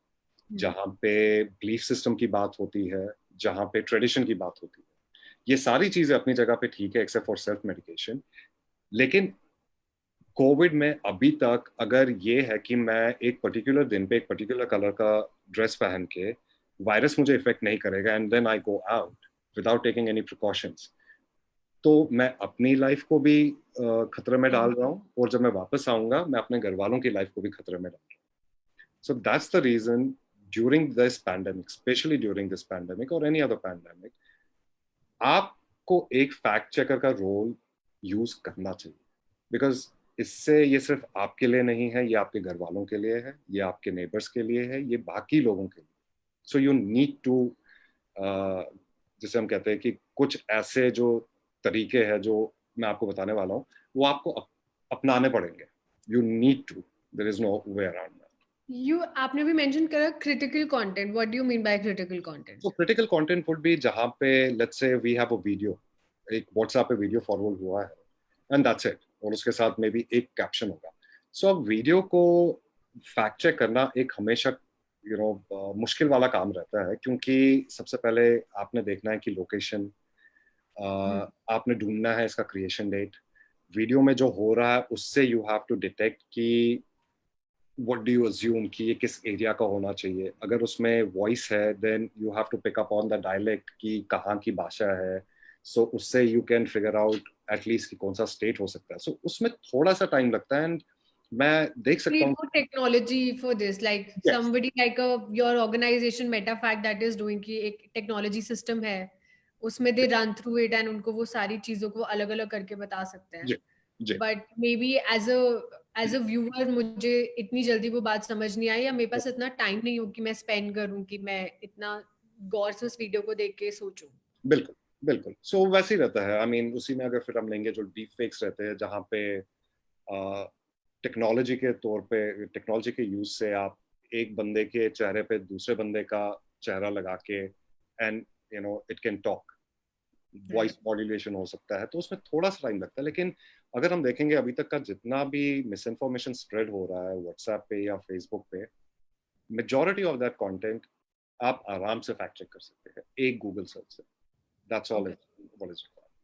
जहाँ पे बिलीफ सिस्टम की बात होती है, जहाँ पे ट्रेडिशन की बात होती है। ये सारी चीजें अपनी जगह पे ठीक है एक्सेप्ट फॉर सेल्फ मेडिकेशन। लेकिन कोविड में अभी तक अगर ये है कि मैं एक पर्टिकुलर दिन पे एक पर्टिकुलर कलर का ड्रेस पहन के वायरस मुझे इफेक्ट नहीं करेगा, and then I go out without taking any precautions, तो मैं अपनी लाइफ को भी खतरे में डाल रहा हूँ, और जब मैं वापस आऊंगा मैं अपने घर वालों की लाइफ को भी खतरे में डाल रहा हूँ। So that's the reason during this pandemic, specially during this pandemic और एनी अदर पैंडेमिक, आपको एक फैक्ट चेकर का रोल यूज करना चाहिए। बिकॉज इससे ये सिर्फ आपके लिए नहीं है, ये आपके घर वालों के लिए है, ये आपके नेबर्स के लिए है, ये बाकी लोगों के लिए। सो यू नीड टू, जिसे हम कहते हैं कि कुछ ऐसे जो तरीके हैं जो मैं आपको बताने वाला हूँ, वो आपको अपनाने पड़ेंगे। You need to, there is no way around that. आपने भी मेंशन करा critical content. What do you mean by critical So content? critical content would be जहाँ पे let's say we have a video, एक WhatsApp पे video forward हुआ है and that's it, और उसके साथ में भी एक कैप्शन होगा. So अब वीडियो को फैक्ट चेक करना एक हमेशा मुश्किल वाला काम रहता है, क्योंकि सबसे पहले आपने देखना है कि लोकेशन, आपने ढूंढना है इसका क्रिएशन डेट, वीडियो में जो हो रहा है उससे यू हैव टू डिटेक्ट कि व्हाट डू यू अज्यूम कि ये किस एरिया का होना चाहिए. अगर उसमें वॉइस है then you have to pick up on the dialect कि कहाँ की भाषा है. सो उससे you can figure out at least कि कौन सा स्टेट हो सकता है. सो उसमें थोड़ा सा टाइम लगता है एंड मैं देख सकता Need हूँ. more technology for this, like yes, somebody like your organization MetaFact that is doing कि एक technology system है, उसमें they run through it and उनको वो सारी चीजों को अलग अलग करके बता सकते हैं. जी जी. But maybe as a viewer मुझे इतनी जल्दी वो बात समझ नहीं आई, या मेरे पास इतना टाइम नहीं हो कि मैं स्पेंड करूं कि मैं इतना गौर से उस वीडियो को देख के सोचूं. बिल्कुल बिल्कुल. सो वैसे ही रहता है. आई मीन उसी में अगर फिर हम लेंगे जो डीप फेक्स रहते हैं, जहाँ पे टेक्नोलॉजी के तौर पे, टेक्नोलॉजी के यूज से आप एक बंदे के चेहरे पे दूसरे बंदे का चेहरा लगा के and it can talk, voice modulation हो सकता है, तो उसमें थोड़ा सा टाइम लगता है. लेकिन अगर हम देखेंगे अभी तक का जितना भी मिस इन्फॉर्मेशन स्प्रेड हो रहा है व्हाट्सएप पे या फेसबुक पे, मेजॉरिटी ऑफ दैट कंटेंट आप आराम से फैक्ट चेक कर सकते हैं एक गूगल सर्च से. That's all Okay. What is required.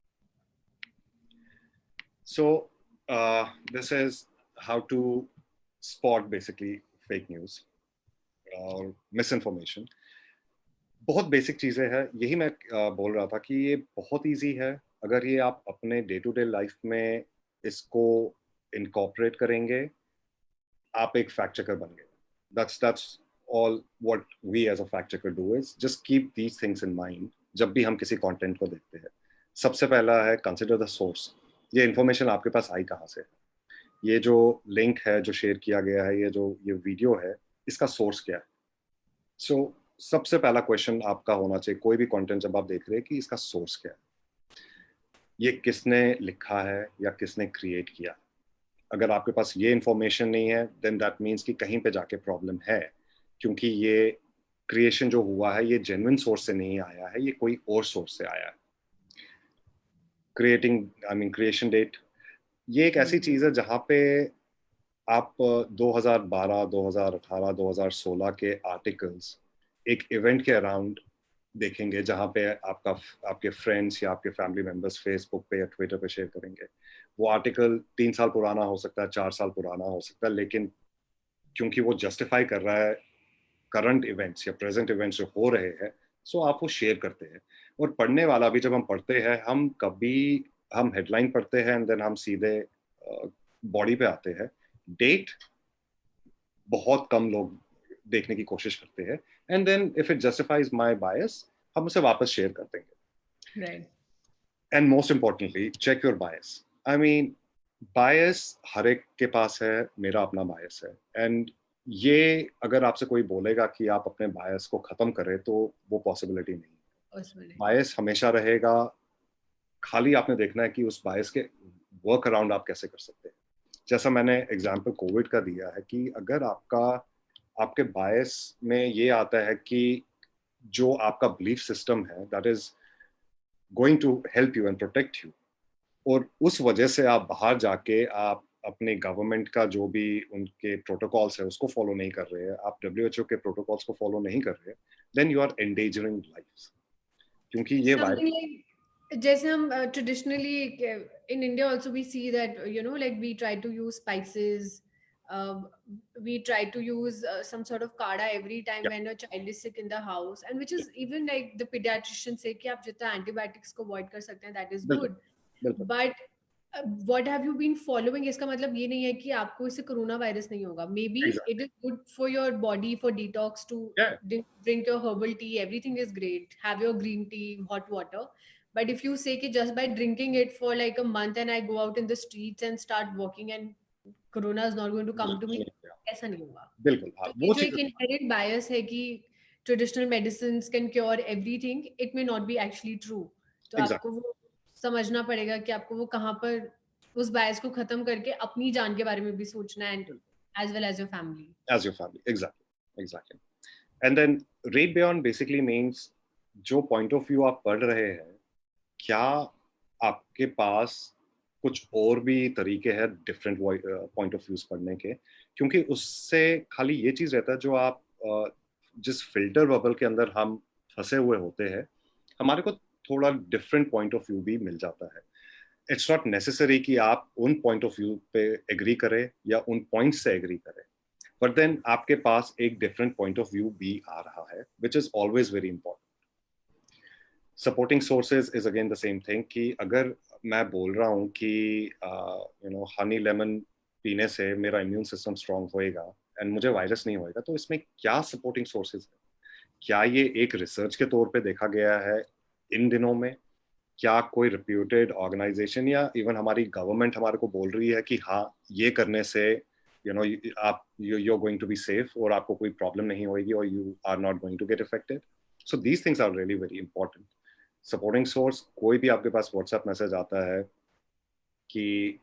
So this is how to spot basically fake news और misinformation. बहुत बेसिक चीज़ें हैं. यही मैं बोल रहा था कि ये बहुत इजी है. अगर ये आप अपने डे टू डे लाइफ में इसको इनकॉर्पोरेट करेंगे, आप एक फैक्ट चेकर बन गए. that's all what we as a fact checker do is just keep these things in mind जब भी हम किसी कंटेंट को देखते हैं. सबसे पहला है कंसिडर द सोर्स. ये इन्फॉर्मेशन आपके पास आई कहाँ से, ये जो लिंक है जो शेयर किया गया है, ये वीडियो है, इसका सोर्स क्या है. सो सबसे पहला क्वेश्चन आपका होना चाहिए कोई भी कंटेंट जब आप देख रहे हैं कि इसका सोर्स क्या है, ये किसने लिखा है या किसने क्रिएट किया. अगर आपके पास ये इंफॉर्मेशन नहीं है देन दैट मीन्स कि कहीं पे जाके प्रॉब्लम है, क्योंकि ये क्रिएशन जो हुआ है ये जेन्युइन सोर्स से नहीं आया है, ये कोई और सोर्स से आया है. क्रिएशन डेट, ये एक ऐसी चीज है जहाँ पे आप 2012, 2018, 2016 के आर्टिकल्स एक इवेंट के अराउंड देखेंगे, जहाँ पे आपके फ्रेंड्स या आपके फैमिली मेंबर्स फेसबुक पे या ट्विटर पे शेयर करेंगे. वो आर्टिकल 3 साल पुराना हो सकता है, 4 साल पुराना हो सकता है, लेकिन क्योंकि वो जस्टिफाई कर रहा है करंट इवेंट्स या प्रेजेंट इवेंट्स जो हो रहे हैं, सो आप वो शेयर करते हैं. और पढ़ने वाला भी जब हम पढ़ते हैं, हम हेडलाइन पढ़ते हैं एंड देन हम सीधे बॉडी पे आते हैं. डेट बहुत कम लोग देखने की कोशिश करते हैं and then if it justifies my bias हम उसे वापस शेयर कर देंगे. Right. And most importantly check your bias. I mean bias हर एक के पास है, मेरा अपना बायस है. एंड ये अगर आपसे कोई बोलेगा कि आप अपने बायस को खत्म करें तो वो पॉसिबिलिटी नहीं है. Possibly. बायस हमेशा रहेगा, खाली आपने देखना है कि उस बायस के वर्क अराउंड आप कैसे कर सकते हैं. जैसा मैंने एग्जाम्पल कोविड का दिया है कि अगर आपके बायस में ये आता है कि जो आपका बिलीफ सिस्टम है that is going to help you and protect you, और उस वजह से आप बाहर जाके आप अपने गवर्नमेंट का जो भी उनके प्रोटोकॉल्स है उसको फॉलो नहीं कर रहे हैं, आप WHO के प्रोटोकॉल्स को फॉलो नहीं कर रहे हैं, then you are endangering life. क्योंकि ये Something वायरस. like जैसे हम traditionally in India also we see that like we try to use spices, uh, we try to use some sort of काढ़ा every time when a child is sick in the house, and which is even like the pediatrician say कि आप जितना antibiotics को avoid कर सकते हैं that is बिल्कुल good. बिल्कुल. But what have you been following? इसका मतलब ये नहीं है कि आपको इससे कोरोना वायरस नहीं होगा. Maybe it Exactly. is good for your body for detox to Yeah. drink your herbal tea. Everything is great. Have your green tea, hot water. But if you say कि just by drinking it for like a month and I go out in the streets and start walking and corona is not going to come to me, ऐसा नहीं होगा. बिल्कुल. हाँ तो ये वो जो चीज. एक inherent bias है कि traditional medicines can cure everything, it may not be actually true. तो एग्जैक्ट. आपको वो समझना पड़ेगा कि आपको वो कहाँ पर उस बायस को खत्म करके अपनी जान के बारे में भी सोचना है. as well as your family. As your family, exactly. And then read beyond basically means जो point of view आप पढ़ रहे हैं, क्या आपके पास कुछ और भी तरीके हैं डिफरेंट पॉइंट ऑफ व्यूज पढ़ने के, क्योंकि उससे खाली ये चीज रहता है जो आप जिस फिल्टर बबल के अंदर हम फंसे हुए होते हैं, हमारे को थोड़ा डिफरेंट पॉइंट ऑफ व्यू भी मिल जाता है. इट्स नॉट नेसेसरी कि आप उन पॉइंट ऑफ व्यू पे एग्री करें या उन पॉइंट से एग्री करें, बट देन आपके पास एक डिफरेंट पॉइंट ऑफ व्यू भी आ रहा है, which is always very important. Supporting sources is again the same thing कि अगर मैं बोल रहा हूँ कि हनी लेमन पीने से मेरा इम्यून सिस्टम स्ट्रांग होएगा एंड मुझे वायरस नहीं होएगा, तो इसमें क्या सपोर्टिंग सोर्सेज है? क्या ये एक रिसर्च के तौर पे देखा गया है इन दिनों में? क्या कोई रिप्यूटेड ऑर्गेनाइजेशन या इवन हमारी गवर्नमेंट हमारे को बोल रही है कि हाँ, ये करने से आप you are going to be safe और आपको कोई प्रॉब्लम नहीं होगी और you are not going to get affected? So these things are really very important. Supporting source, कोई भी आपके पास व्हाट्सएप मैसेज आता है कि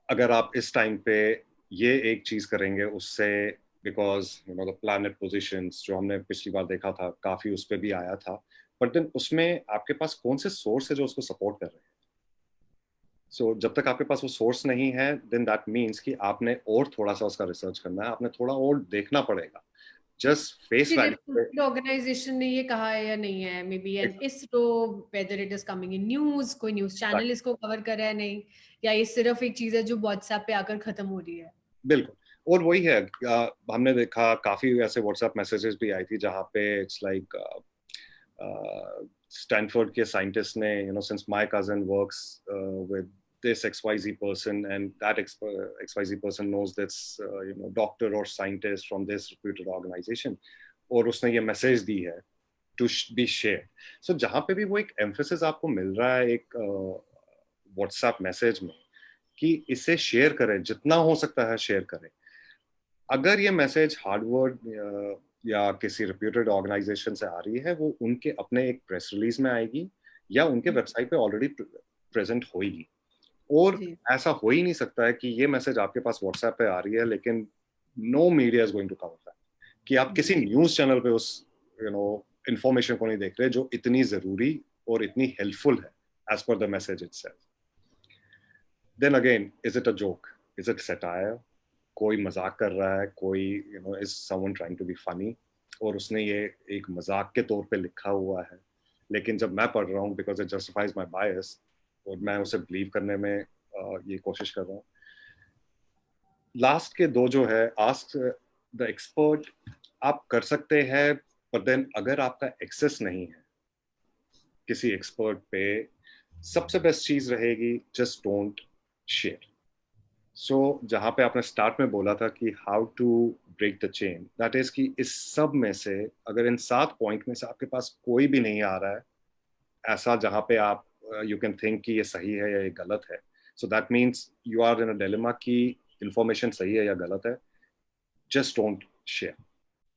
अगर आप इस टाइम पे ये एक चीज करेंगे उससे, बिकॉज द प्लैनेट पोजिशंस जो हमने पिछली बार देखा था काफी उस पर भी आया था, बट देन उसमें आपके पास कौन से सोर्स है जो उसको सपोर्ट कर रहे हैं? सो जब तक आपके पास वो सोर्स नहीं है, देन दैट मीन्स कि आपने और थोड़ा सा उसका रिसर्च करना है, आपने थोड़ा और देखना पड़ेगा. जस्ट फेस वैल्यू ऑर्गेनाइजेशन ने ये कहा है या नहीं है, may be and ISRO, whether it is coming in news, कोई न्यूज चैनल इसको कवर कर रहा है नहीं, या ये सिर्फ एक चीज है जो व्हाट्सएप पे आकर खत्म हो रही है. बिल्कुल. और वही है, हमने देखा काफी ऐसे व्हाट्सएप मैसेजेस भी आई थी जहाँ पे इट्स लाइक स्टैनफोर्ड के साइंटिस्ट ने, since my cousin works with this XYZ person and that XYZ person knows this doctor or scientist from this reputed organization, और उसने ये मैसेज दी है to be shared. So जहाँ पे भी वो एक emphasis आपको मिल रहा है एक WhatsApp मैसेज में कि इसे शेयर करें, जितना हो सकता है शेयर करें. अगर ये मैसेज हार्डवर्ड या किसी रिप्यूटेड ऑर्गेनाइजेशन से आ रही है, वो उनके अपने एक प्रेस रिलीज में आएगी या उनके वेबसाइट पे ऑलरेडी प्रेजेंट होगी. और ऐसा हो ही नहीं सकता है कि ये मैसेज आपके पास व्हाट्सएप पे आ रही है लेकिन no media is going to cover that, कि आप किसी न्यूज चैनल पे उस इंफॉर्मेशन को नहीं देख रहे जो इतनी जरूरी और इतनी हेल्पफुल है as per the message itself. Then again, is it a joke? Is it satire? कोई मजाक कर रहा है, कोई is someone trying to be funny, और उसने ये एक मजाक के तौर पे लिखा हुआ है, लेकिन जब मैं पढ़ रहा हूँ बिकॉज इट जस्टिफाइज माई बायस और मैं उसे बिलीव करने में ये कोशिश कर रहा हूँ. लास्ट के दो जो है, आस्क द एक्सपर्ट, आप कर सकते हैं, पर देन अगर आपका एक्सेस नहीं है किसी एक्सपर्ट पे, सबसे बेस्ट चीज रहेगी जस्ट डोंट शेयर. सो जहाँ पे आपने स्टार्ट में बोला था कि how to break the chain, that is कि इस सब में से अगर इन 7 पॉइंट में से आपके पास कोई भी नहीं आ रहा है ऐसा जहाँ पे आप यू कैन थिंक कि ये सही है या ये गलत है, so that means you are in a dilemma कि इंफॉर्मेशन सही है या गलत है. Just don't share.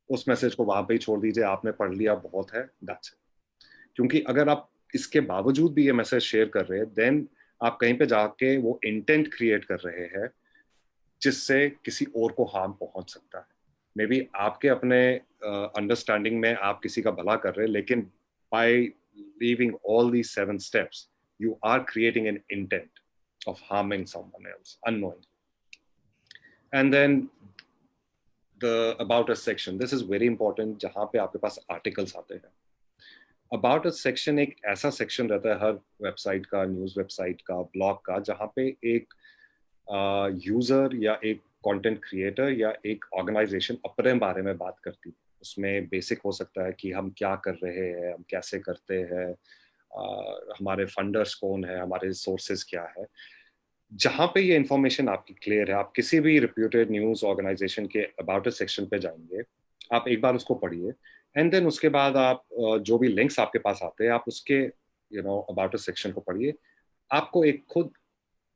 उस मैसेज को वहां पे ही छोड़ दीजिए, आपने पढ़ लिया, बहुत है, दैट्स इट. क्योंकि अगर आप इसके बावजूद भी ये मैसेज शेयर कर रहे हैं, देन आप कहीं पे जाके वो इंटेंट क्रिएट कर रहे हैं जिससे किसी और को हार्म पहुंच सकता है. मे बी आपके अपने अंडरस्टैंडिंग में आप किसी का भला कर रहे हैं, लेकिन bye leaving all these 7 steps, you are creating an intent of harming someone else unknowingly. And then the about us section, this is very important, जहाँ पे आपके पास आर्टिकल्स आते हैं. अबाउट अस सेक्शन एक ऐसा सेक्शन रहता है हर वेबसाइट का, न्यूज़ वेबसाइट का, ब्लॉग का, जहाँ पे एक यूजर या एक कंटेंट क्रिएटर या एक ऑर्गेनाइजेशन अपने बारे में बात करती है. उसमें बेसिक हो सकता है कि हम क्या कर रहे हैं, हम कैसे करते हैं, हमारे फंडर्स कौन है, हमारे सोर्सेज क्या है. जहाँ पे ये इंफॉर्मेशन आपकी क्लियर है, आप किसी भी रिप्यूटेड न्यूज़ ऑर्गेनाइजेशन के अबाउट अस सेक्शन पे जाएंगे, आप एक बार उसको पढ़िए, एंड देन उसके बाद आप जो भी लिंक्स आपके पास आते हैं, आप उसके अबाउट अस सेक्शन को पढ़िए. आपको एक खुद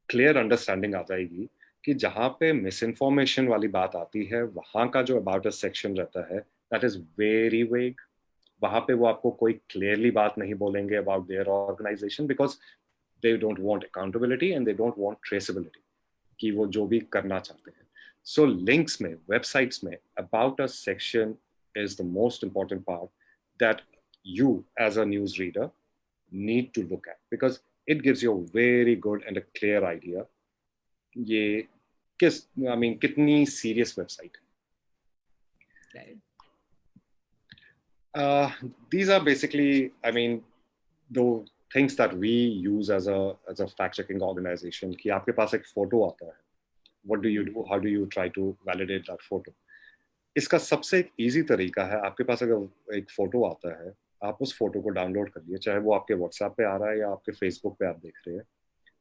क्लियर अंडरस्टैंडिंग आ जाएगी कि जहाँ पे मिस इन्फॉर्मेशन वाली बात आती है, वहाँ का जो अबाउट अस सेक्शन रहता है, दैट इज वेरी वेग. वहाँ पे वो आपको कोई क्लियरली बात नहीं बोलेंगे about their organisation, because they don't want accountability and they don't want traceability. कि वो जो भी करना चाहते हैं. So links में, websites में, about us section is the most important part that you as a news reader need to look at, because it gives you a very good and a clear idea ये किस, I mean, कितनी serious website है. Right. These are basically, I mean, the things that we use as a fact checking organization. कि आपके पास एक photo आता है. What do you do? How do you try to validate that photo? इसका सबसे एक easy तरीका है, आपके पास अगर एक photo आता है, आप उस photo को download कर लिए, चाहे वो आपके WhatsApp पे आ रहा है या आपके Facebook पे आप देख रहे हैं.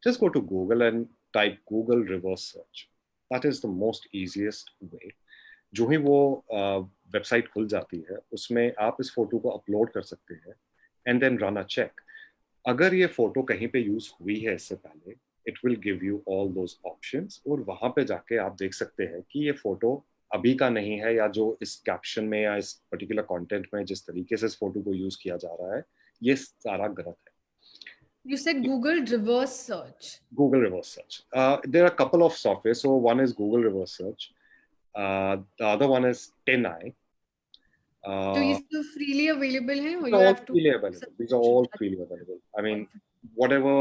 Just go to Google and type Google reverse search. That is the most easiest way. जो ही वो वेबसाइट खुल जाती है, उसमें आप इस फोटो को अपलोड कर सकते हैं and then run a check. अगर ये फोटो कहीं पे यूज हुई है इससे पहले, it will give you all those options, और वहां पे जाके आप देख सकते हैं कि ये फोटो अभी का नहीं है, या जो इस कैप्शन में या इस पर्टिकुलर कंटेंट में जिस तरीके से इस फोटो को यूज किया जा रहा है, ये सारा गलत है. You said Google reverse search. Google reverse search. There are a couple of software. So one is Google reverse search. The other one is TinEye. तो ये सब freely available है, or These you are all have to freely available. These are all freely available. I mean, whatever,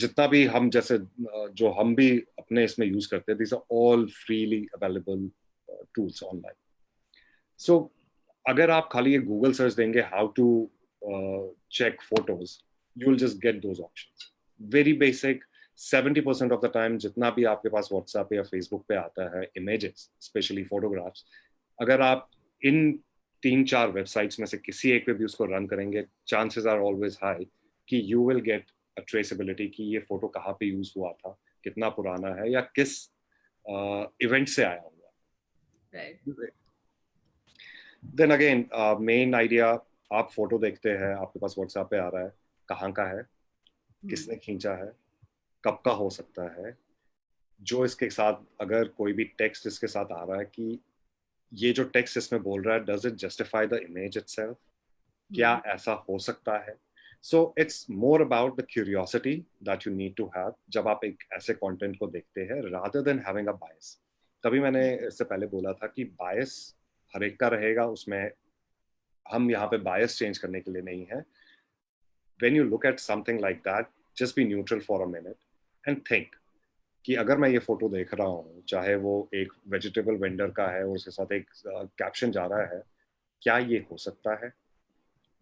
जितना भी हम जैसे जो हम भी अपने इसमें यूज करते हैं, these are all freely available tools online. So अगर आप खाली एक Google सर्च देंगे how to check photos, you will just get those options. Very basic. 70% of the time जितना भी आपके पास WhatsApp या Facebook पे आता है images, especially photographs, अगर आप इन 3-4 वेबसाइट्स में से किसी एक पे भी उसको रन करेंगे, चांसेस आर ऑलवेज हाई कि you will get a traceability कि ये फोटो कहाँ पे यूज हुआ था, कितना पुराना है, या किस इवेंट से आया हुआ. Right. Then again main idea, आप फोटो देखते हैं, आपके पास व्हाट्सएप पे आ रहा है, कहाँ का है, किसने खींचा है, कब का हो सकता है, जो इसके साथ अगर कोई भी टेक्स्ट इसके साथ आ रहा है कि ये जो टेक्स्ट इसमें बोल रहा है, does it justify the image itself, क्या ऐसा हो सकता है. So it's more about the curiosity that you need to have जब आप एक ऐसे कंटेंट को देखते हैं, rather than having a bias. तभी मैंने इससे पहले बोला था कि बायस हर एक का रहेगा, उसमें हम यहाँ पे बायस चेंज करने के लिए नहीं है. When you look at something like that, just be neutral for a minute and think कि अगर मैं ये फोटो देख रहा हूँ, चाहे वो एक वेजिटेबल वेंडर का है और उसके साथ एक कैप्शन जा रहा है, क्या ये हो सकता है,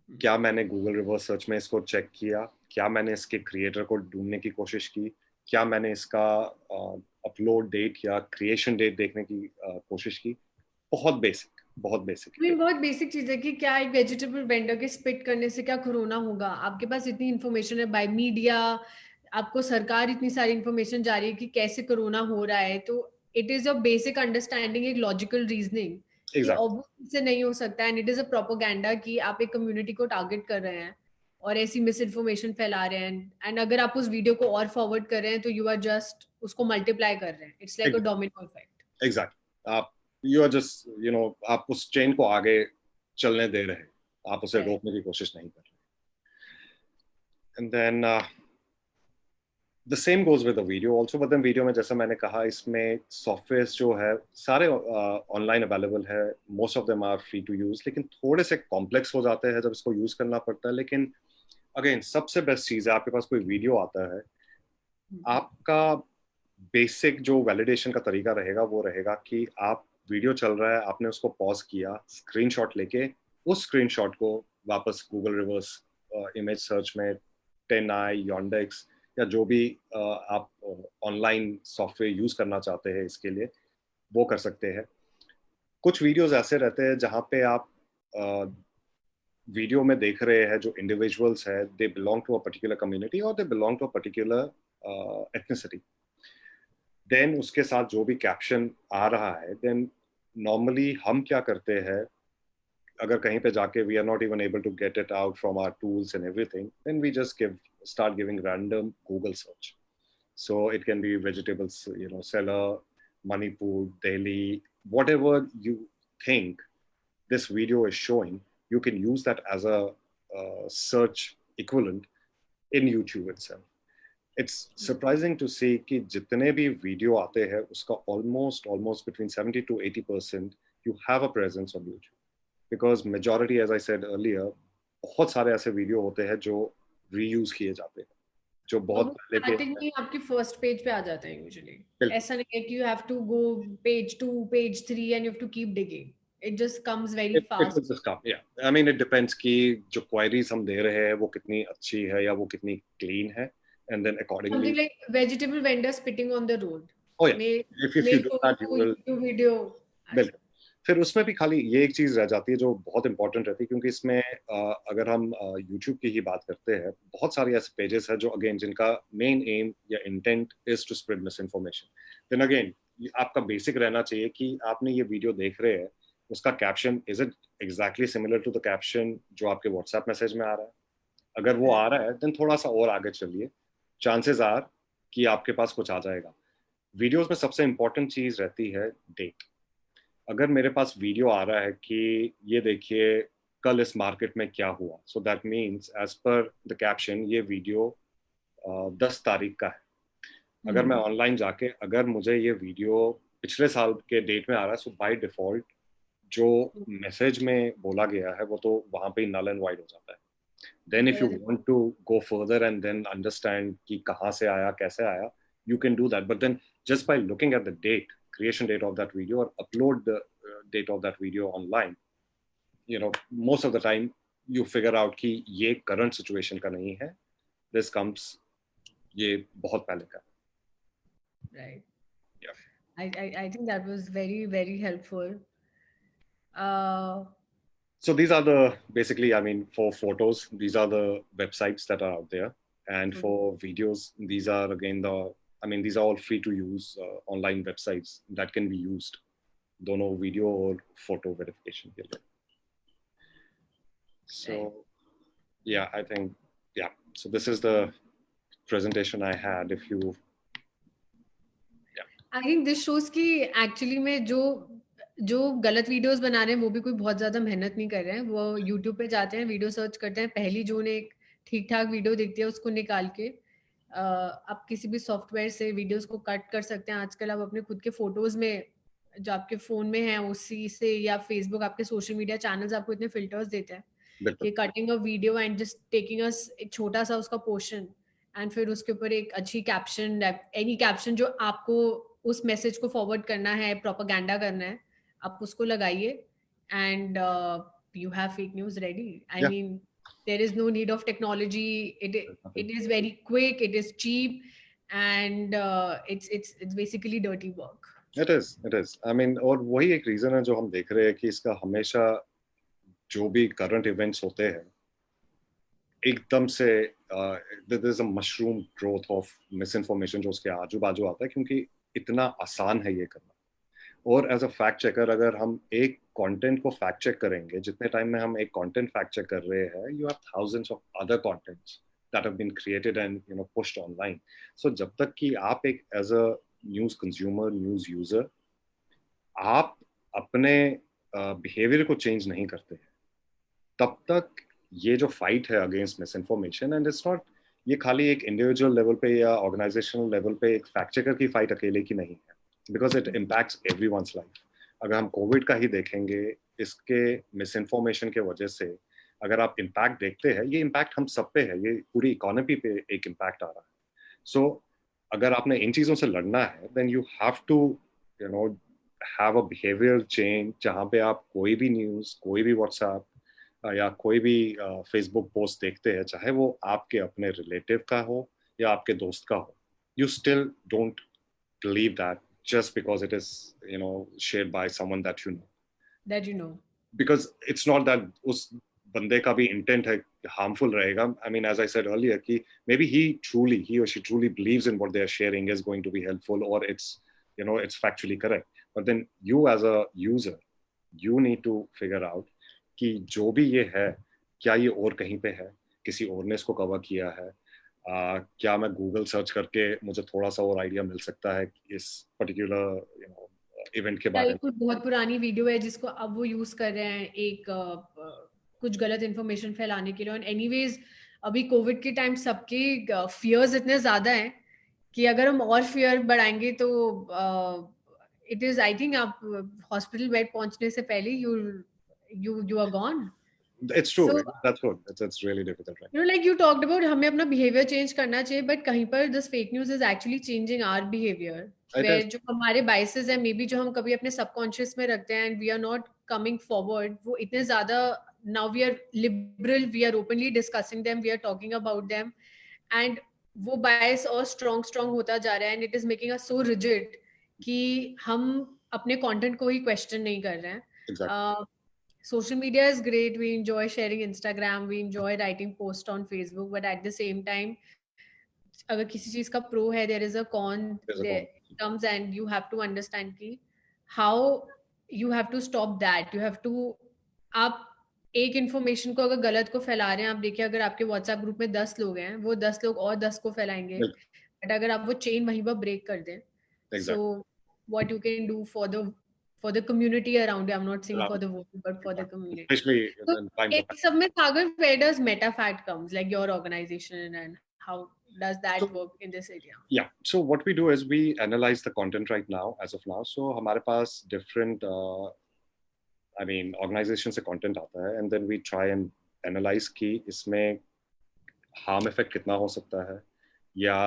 क्या मैंने गूगल रिवर्स सर्च में इसको चेक किया, क्या मैंने इसके क्रिएटर को ढूंढने की कोशिश की, क्या मैंने इसका अपलोड डेट या क्रिएशन डेट देखने की कोशिश की. बहुत बेसिक, बहुत बेसिक. बहुत बेसिक चीज है कि क्या एक वेजिटेबल वेंडर के स्पिट करने से क्या कोरोना होगा. आपके पास इतनी इन्फॉर्मेशन है बाय मीडिया, आपको सरकार इतनी सारी इन्फॉर्मेशन जा रही है कि कैसे कोरोना हो रहा है, तो it is a basic understanding, एक लॉजिकल रीजनिंग कि ऑब्वियसली से नहीं हो सकता. And it is a propaganda कि आप एक कम्युनिटी को टारगेट कर रहे हैं और ऐसी मिस इन्फॉर्मेशन फैला रहे हैं. एंड अगर आप उस वीडियो को और फॉरवर्ड कर रहे हैं तो यू आर जस्ट उसको मल्टीप्लाई कर रहे हैं. It's like a domino effect. Exactly. आप यू आर जस्ट आप उस चेन को आगे चलने दे रहे हैं, आप उसे रोकने की कोशिश नहीं कर रहे. And then the same goes with the video also. But then video में जैसा मैंने कहा, इसमें सॉफ्टवेयर जो है सारे ऑनलाइन अवेलेबल है, most of them are free to use, लेकिन थोड़े से कॉम्प्लेक्स हो जाते हैं जब इसको यूज करना पड़ता है. लेकिन अगेन सबसे बेस्ट चीज है, आपके पास कोई वीडियो आता है, आपका बेसिक जो वैलिडेशन का तरीका रहेगा वो रहेगा कि आप वीडियो चल रहा है, आपने उसको पॉज किया, स्क्रीनशॉट लेके उस स्क्रीनशॉट को वापस गूगल रिवर्स इमेज सर्च में, TinEye, Yandex या जो भी आप ऑनलाइन सॉफ्टवेयर यूज करना चाहते हैं इसके लिए, वो कर सकते हैं. कुछ वीडियोस ऐसे रहते हैं जहाँ पे आप वीडियो में देख रहे हैं जो इंडिविजुअल्स है, they belong to a particular community और they belong to a particular ethnicity. Then उसके साथ जो भी कैप्शन आ रहा है, देन नॉर्मली हम क्या करते हैं, अगर कहीं पे जाके we are not even able to get it out from our tools and everything, then we just start giving random Google search. So it can be vegetables, seller, Manipur, Delhi, whatever you think this video is showing, you can use that as a search equivalent in YouTube itself. It's surprising to see कि जितने भी video आते हैं उसका almost almost between 70 to 80% you have a presence on YouTube, because majority as I said earlier बहुत सारे ऐसे video होते हैं जो रीयूज किए जाते हैं, जो और बहुत वो पहले के स्टार्टिंग में आपकी फर्स्ट पेज पे आ जाते हैं यूजुअली। बिल्कुल। ऐसा नहीं है कि you have to go page 2 page 3 and you have to keep digging, it just comes very It will fast. just come, yeah. I mean, it depends कि जो क्वेरीज हम दे रहे हैं वो कितनी अच्छी है या वो कितनी क्लीन है, and then accordingly, something like vegetable vendor spitting on the road, oh yeah, may if may you do that, you will YouTube video. बिल्कुल। फिर उसमें भी खाली ये एक चीज रह जाती है जो बहुत इंपॉर्टेंट रहती है, क्योंकि इसमें अगर हम यूट्यूब की ही बात करते हैं, बहुत सारे ऐसे पेजेस हैं जो अगेन जिनका मेन एम या intent is to spread misinformation. Then again आपका बेसिक रहना चाहिए कि आपने ये वीडियो देख रहे हैं, उसका caption is it exactly similar to the caption जो आपके व्हाट्सएप मैसेज में आ रहा है। अगर वो आ रहा है देन थोड़ा सा और आगे चलिए, चांसेस आर कि आपके पास कुछ आ जाएगा। वीडियोस में सबसे इंपॉर्टेंट चीज रहती है डेट। अगर मेरे पास वीडियो आ रहा है कि ये देखिए कल इस मार्केट में क्या हुआ, so that means as per the caption ये वीडियो 10 तारीख का है। अगर मैं ऑनलाइन जाके अगर मुझे ये वीडियो पिछले साल के डेट में आ रहा है, सो बाय डिफॉल्ट जो मैसेज में बोला गया है वो तो वहां पे नल एंड वाइड हो जाता है। Then if you want to go further and then understand कि कहाँ से आया कैसे आया, you can do that, but then just by looking at the date, creation date of that video or upload the date of that video online, you know, most of the time you figure out कि ये current situation का नहीं है, this comes ये बहुत पहले का। Right. Yeah. I think that was very, very helpful. Uh, So these are the basically, I mean, for photos, these are the websites that are out there, and for videos, these are again I mean, these are all free to use online websites that can be used, दोनों video और photo verification के लिए. So yeah, I think yeah. So this is the presentation I had. If you I think this shows कि actually में जो गलत videos बना रहे हैं वो भी कोई बहुत ज्यादा मेहनत नहीं कर रहे हैं, वो यूट्यूब पे जाते हैं, वीडियो सर्च करते हैं, पहली जो उन्हें एक ठीक ठाक वीडियो दिखती है उसको निकाल के आप किसी भी सॉफ्टवेयर से वीडियोस को कट कर सकते हैं। आजकल आप अपने खुद के फोटोज में जो आपके फोन में है उसी से, या फेसबुक आपके सोशल मीडिया चैनल्स आपको इतने फिल्टर्स देते हैं कि cutting a video and just taking a एक छोटा सा उसका पोर्शन एंड फिर उसके ऊपर एक अच्छी कैप्शन, एनी कैप्शन जो आपको उस मैसेज को फॉरवर्ड करना है, प्रोपेगेंडा करना है, आप उसको लगाइए and you have fake news ready. I yeah, mean there is no need of technology, it is very quick, it is cheap, and it's basically dirty work. it is. I mean, और वही एक reason है जो हम देख रहे हैं कि इसका हमेशा जो भी current events होते हैं एकदम से there is a mushroom growth of misinformation जो उसके आजू बाजू आता है, क्योंकि इतना आसान है ये करना। और एज अ फैक्ट चेकर अगर हम एक कंटेंट को फैक्ट चेक करेंगे, जितने टाइम में हम एक कंटेंट फैक्ट चेक कर रहे हैं, you have thousands of other contents that have been created and you know pushed online. So जब तक कि आप एक as a news consumer, news user, आप अपने बिहेवियर को चेंज नहीं करते हैं, तब तक ये जो फाइट है against miss information, and it's not ये खाली एक इंडिविजुअल लेवल पे या ऑर्गेनाइजेशनल लेवल पे एक फैक्ट चेकर की फाइट अकेले की नहीं है, because it impacts everyone's life. अगर हम कोविड का ही देखेंगे, इसके मिस इन्फॉर्मेशन के वजह से अगर आप इम्पैक्ट देखते हैं, ये इम्पैक्ट हम सब पे है, ये पूरी इकोनॉमी पे एक इम्पैक्ट आ रहा है। सो अगर आपने इन चीज़ों से लड़ना है, then you have to you know have a behaviour change, जहाँ पे आप कोई भी न्यूज़, कोई भी व्हाट्सएप या कोई भी फेसबुक पोस्ट देखते हैं, चाहे वो आपके अपने रिलेटिव का हो या आपके दोस्त का हो, you still don't believe that just because it is you know shared by someone That you know. because it's not that उस बंदे का भी इंटेंट है harmful रहेगा। I mean, as I said earlier कि maybe he or she truly believes in what they are sharing is going to be helpful, or it's you know it's factually correct, but then you as a user, you need to figure out कि जो भी ये है, क्या ये और कहीं पे है, किसी और ने इसको कवर किया है, क्या मैं गूगल सर्च करके मुझे थोड़ा सा और आइडिया मिल सकता है इस पर्टिकुलर यू नो इवेंट के बारे में। कुछ बहुत पुरानी वीडियो है जिसको अब वो यूज कर रहे हैं एक कुछ गलत इन्फॉर्मेशन फैलाने के लिए, और एनीवेज अभी कोविड के टाइम सबके फियर्स इतने ज्यादा हैं कि अगर हम और फियर बढ़ाएंगे तो इट इज, आई थिंक आप हॉस्पिटल बेड पहुंचने से पहले you are gone. It's true. So, That's good. That's really difficult, right? like you talked about, हमें अपना behavior change करना चाहिए, but कहीं पर this fake news is actually changing our behavior. It Where is. जो हमारे biases हैं, maybe जो हम कभी अपने subconscious में रखते हैं, and we are not coming forward, वो इतने ज़्यादा, now we are liberal, we are openly discussing them, we are talking about them, and वो bias और strong होता जा रहा है, and it is making us so rigid कि हम अपने content को ही question नहीं कर रहे हैं. Exactly. Social media is great. We enjoy sharing Instagram. We enjoy writing posts on Facebook. But at the same time, अगर किसी चीज का pro है, there is a con. There's a There con. comes, and you have to understand कि how you have to stop that. You have to, आप एक information को अगर गलत को फैला रहे हैं, आप देखिए अगर आपके व्हाट्सएप ग्रुप में 10 लोग हैं, वो 10 लोग और 10 को फैलाएंगे. बट अगर आप वो चेन वहीं पर ब्रेक कर दें, so what you can do for the community around you. I'm not saying for the voter, but for the community. Especially So, in times of Submit Sagar, where does MetaFact comes, like your organization, and how does that work in this area? Yeah. So what we do is we analyze the content right now, as of now. So हमारे पास different, organization से content आता है, and then we try and analyze कि इसमें harm effect कितना हो सकता है, या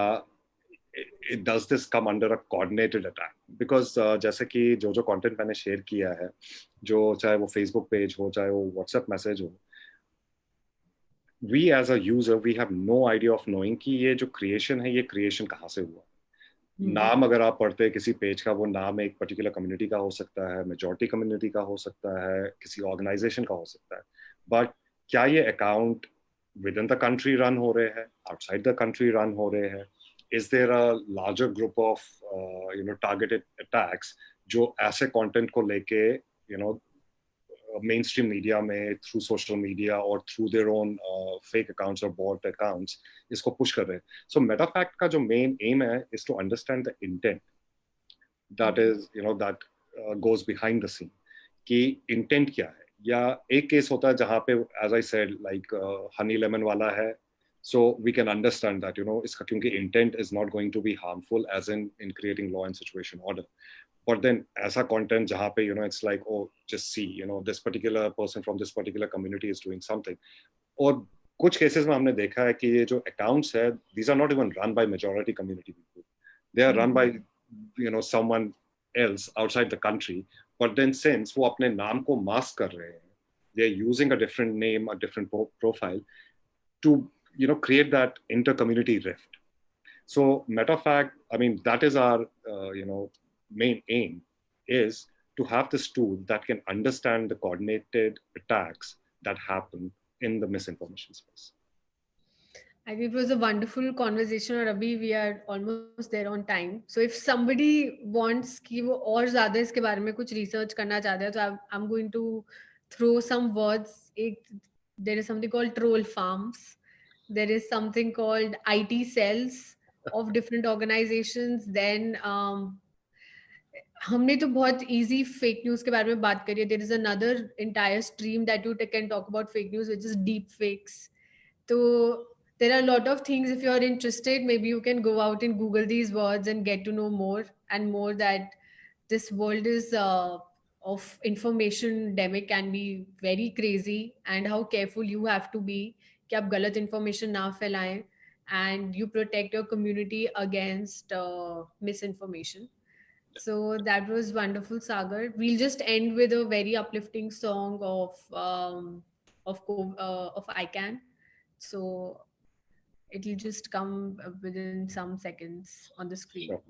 does this come under a coordinated attack? Because जैसे कि जो content मैंने share किया है, जो चाहे वो Facebook page हो, चाहे वो WhatsApp message हो, we as a user, we have no idea of knowing कि ये जो creation है, ये creation कहाँ से हुआ. नाम अगर आप पढ़ते हैं किसी पेज का, वो नाम एक पर्टिकुलर कम्युनिटी का हो सकता है, मेजॉरिटी कम्युनिटी का हो सकता है, किसी ऑर्गेनाइजेशन का हो सकता है. बट क्या ये account with in the country run हो रहे हैं, आउटसाइड द कंट्री रन हो रहे हैं? Is there a larger group of targeted attacks जो ऐसे कंटेंट को लेके मेन स्ट्रीम मीडिया में, थ्रू सोशल मीडिया और through their own fake accounts और बॉट अकाउंट्स इसको पुश कर रहे हैं? सो मेटाफैक्ट का जो मेन एम है is to understand the intent that is that goes behind the scene, कि इंटेंट क्या है. या एक केस होता है जहाँ पे, as I said, like honey lemon वाला है, so we can understand that इसका क्योंकि intent is not going to be harmful as in creating law and situation order. But then ऐसा content जहाँ पे it's like, oh, just see this particular person from this particular community is doing something. और कुछ cases में हमने देखा है कि ये जो accounts है, these are not even run by majority community people. They are run by someone else outside the country. But then since वो अपने नाम को mask कर रहे हैं, they are using a different name, a different profile to create that inter-community rift. So MetaFact, that is our main aim, is to have this tool that can understand the coordinated attacks that happen in the misinformation space. I think it was a wonderful conversation, और अभी we are almost there on time. So if somebody wants कि वो और ज़्यादा इसके बारे में कुछ research करना चाहते हैं, तो I'm going to throw some words. There is something called troll farms. There is something called IT cells of different organizations. Then हमने तो बहुत easy fake news के बारे में बात करी है. There is another entire stream that you can talk about fake news, which is deep fakes. So there are a lot of things. If you are interested, maybe you can go out and Google these words and get to know more and more that this world is of information demic can be very crazy, and how careful you have to be कि आप गलत information ना फैलाएं, and you protect your community against misinformation. So that was wonderful, Sagar. We'll just end with a very uplifting song of ICANN. So it'll just come within some seconds on the screen. Sure.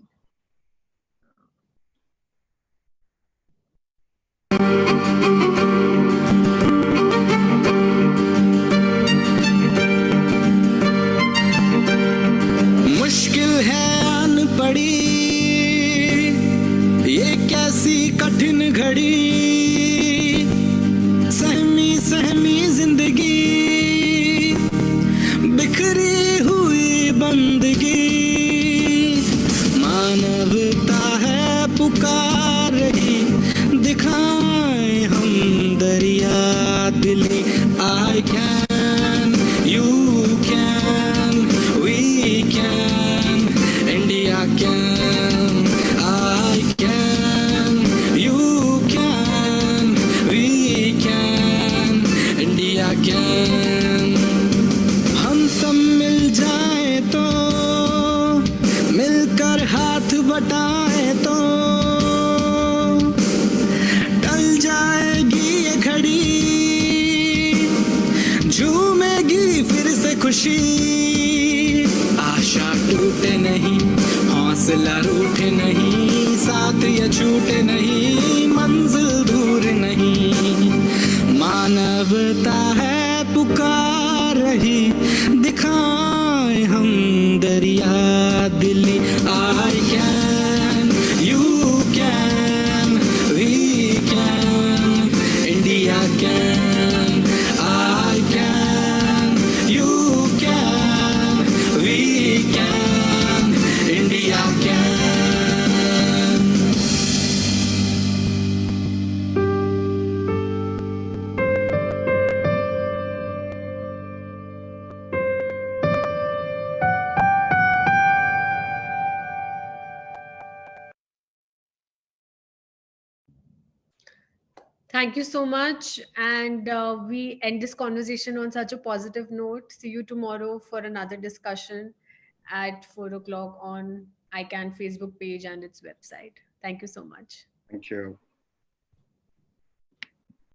मुश्किल है आन पड़ी ये कैसी कठिन घड़ी, सहमी सहमी जिंदगी, बिखरी हुई बंदगी, मानवता है पुकार रही, दिखाएं हम दरिया दिली. I can, you can. can, I can, you can, we can, India can. हम सब मिल जाए तो, मिलकर हाथ बटाए तो टल जाएगी ये घड़ी, झूमेगी फिर से खुशी। आशा टूटे नहीं, हौसला रूठे नहीं, साथ ये छूटे नहीं, मंजिल दूर नहीं। मानवता है पुकार रही, दिखाएं हम दरिया दिली। I can, you can, we can, India can. I can, you can, we can, India can. Thank you so much. And we end this conversation on such a positive note. See you tomorrow for another discussion at 4 o'clock on ICANN Facebook page and its website. Thank you so much. Thank you.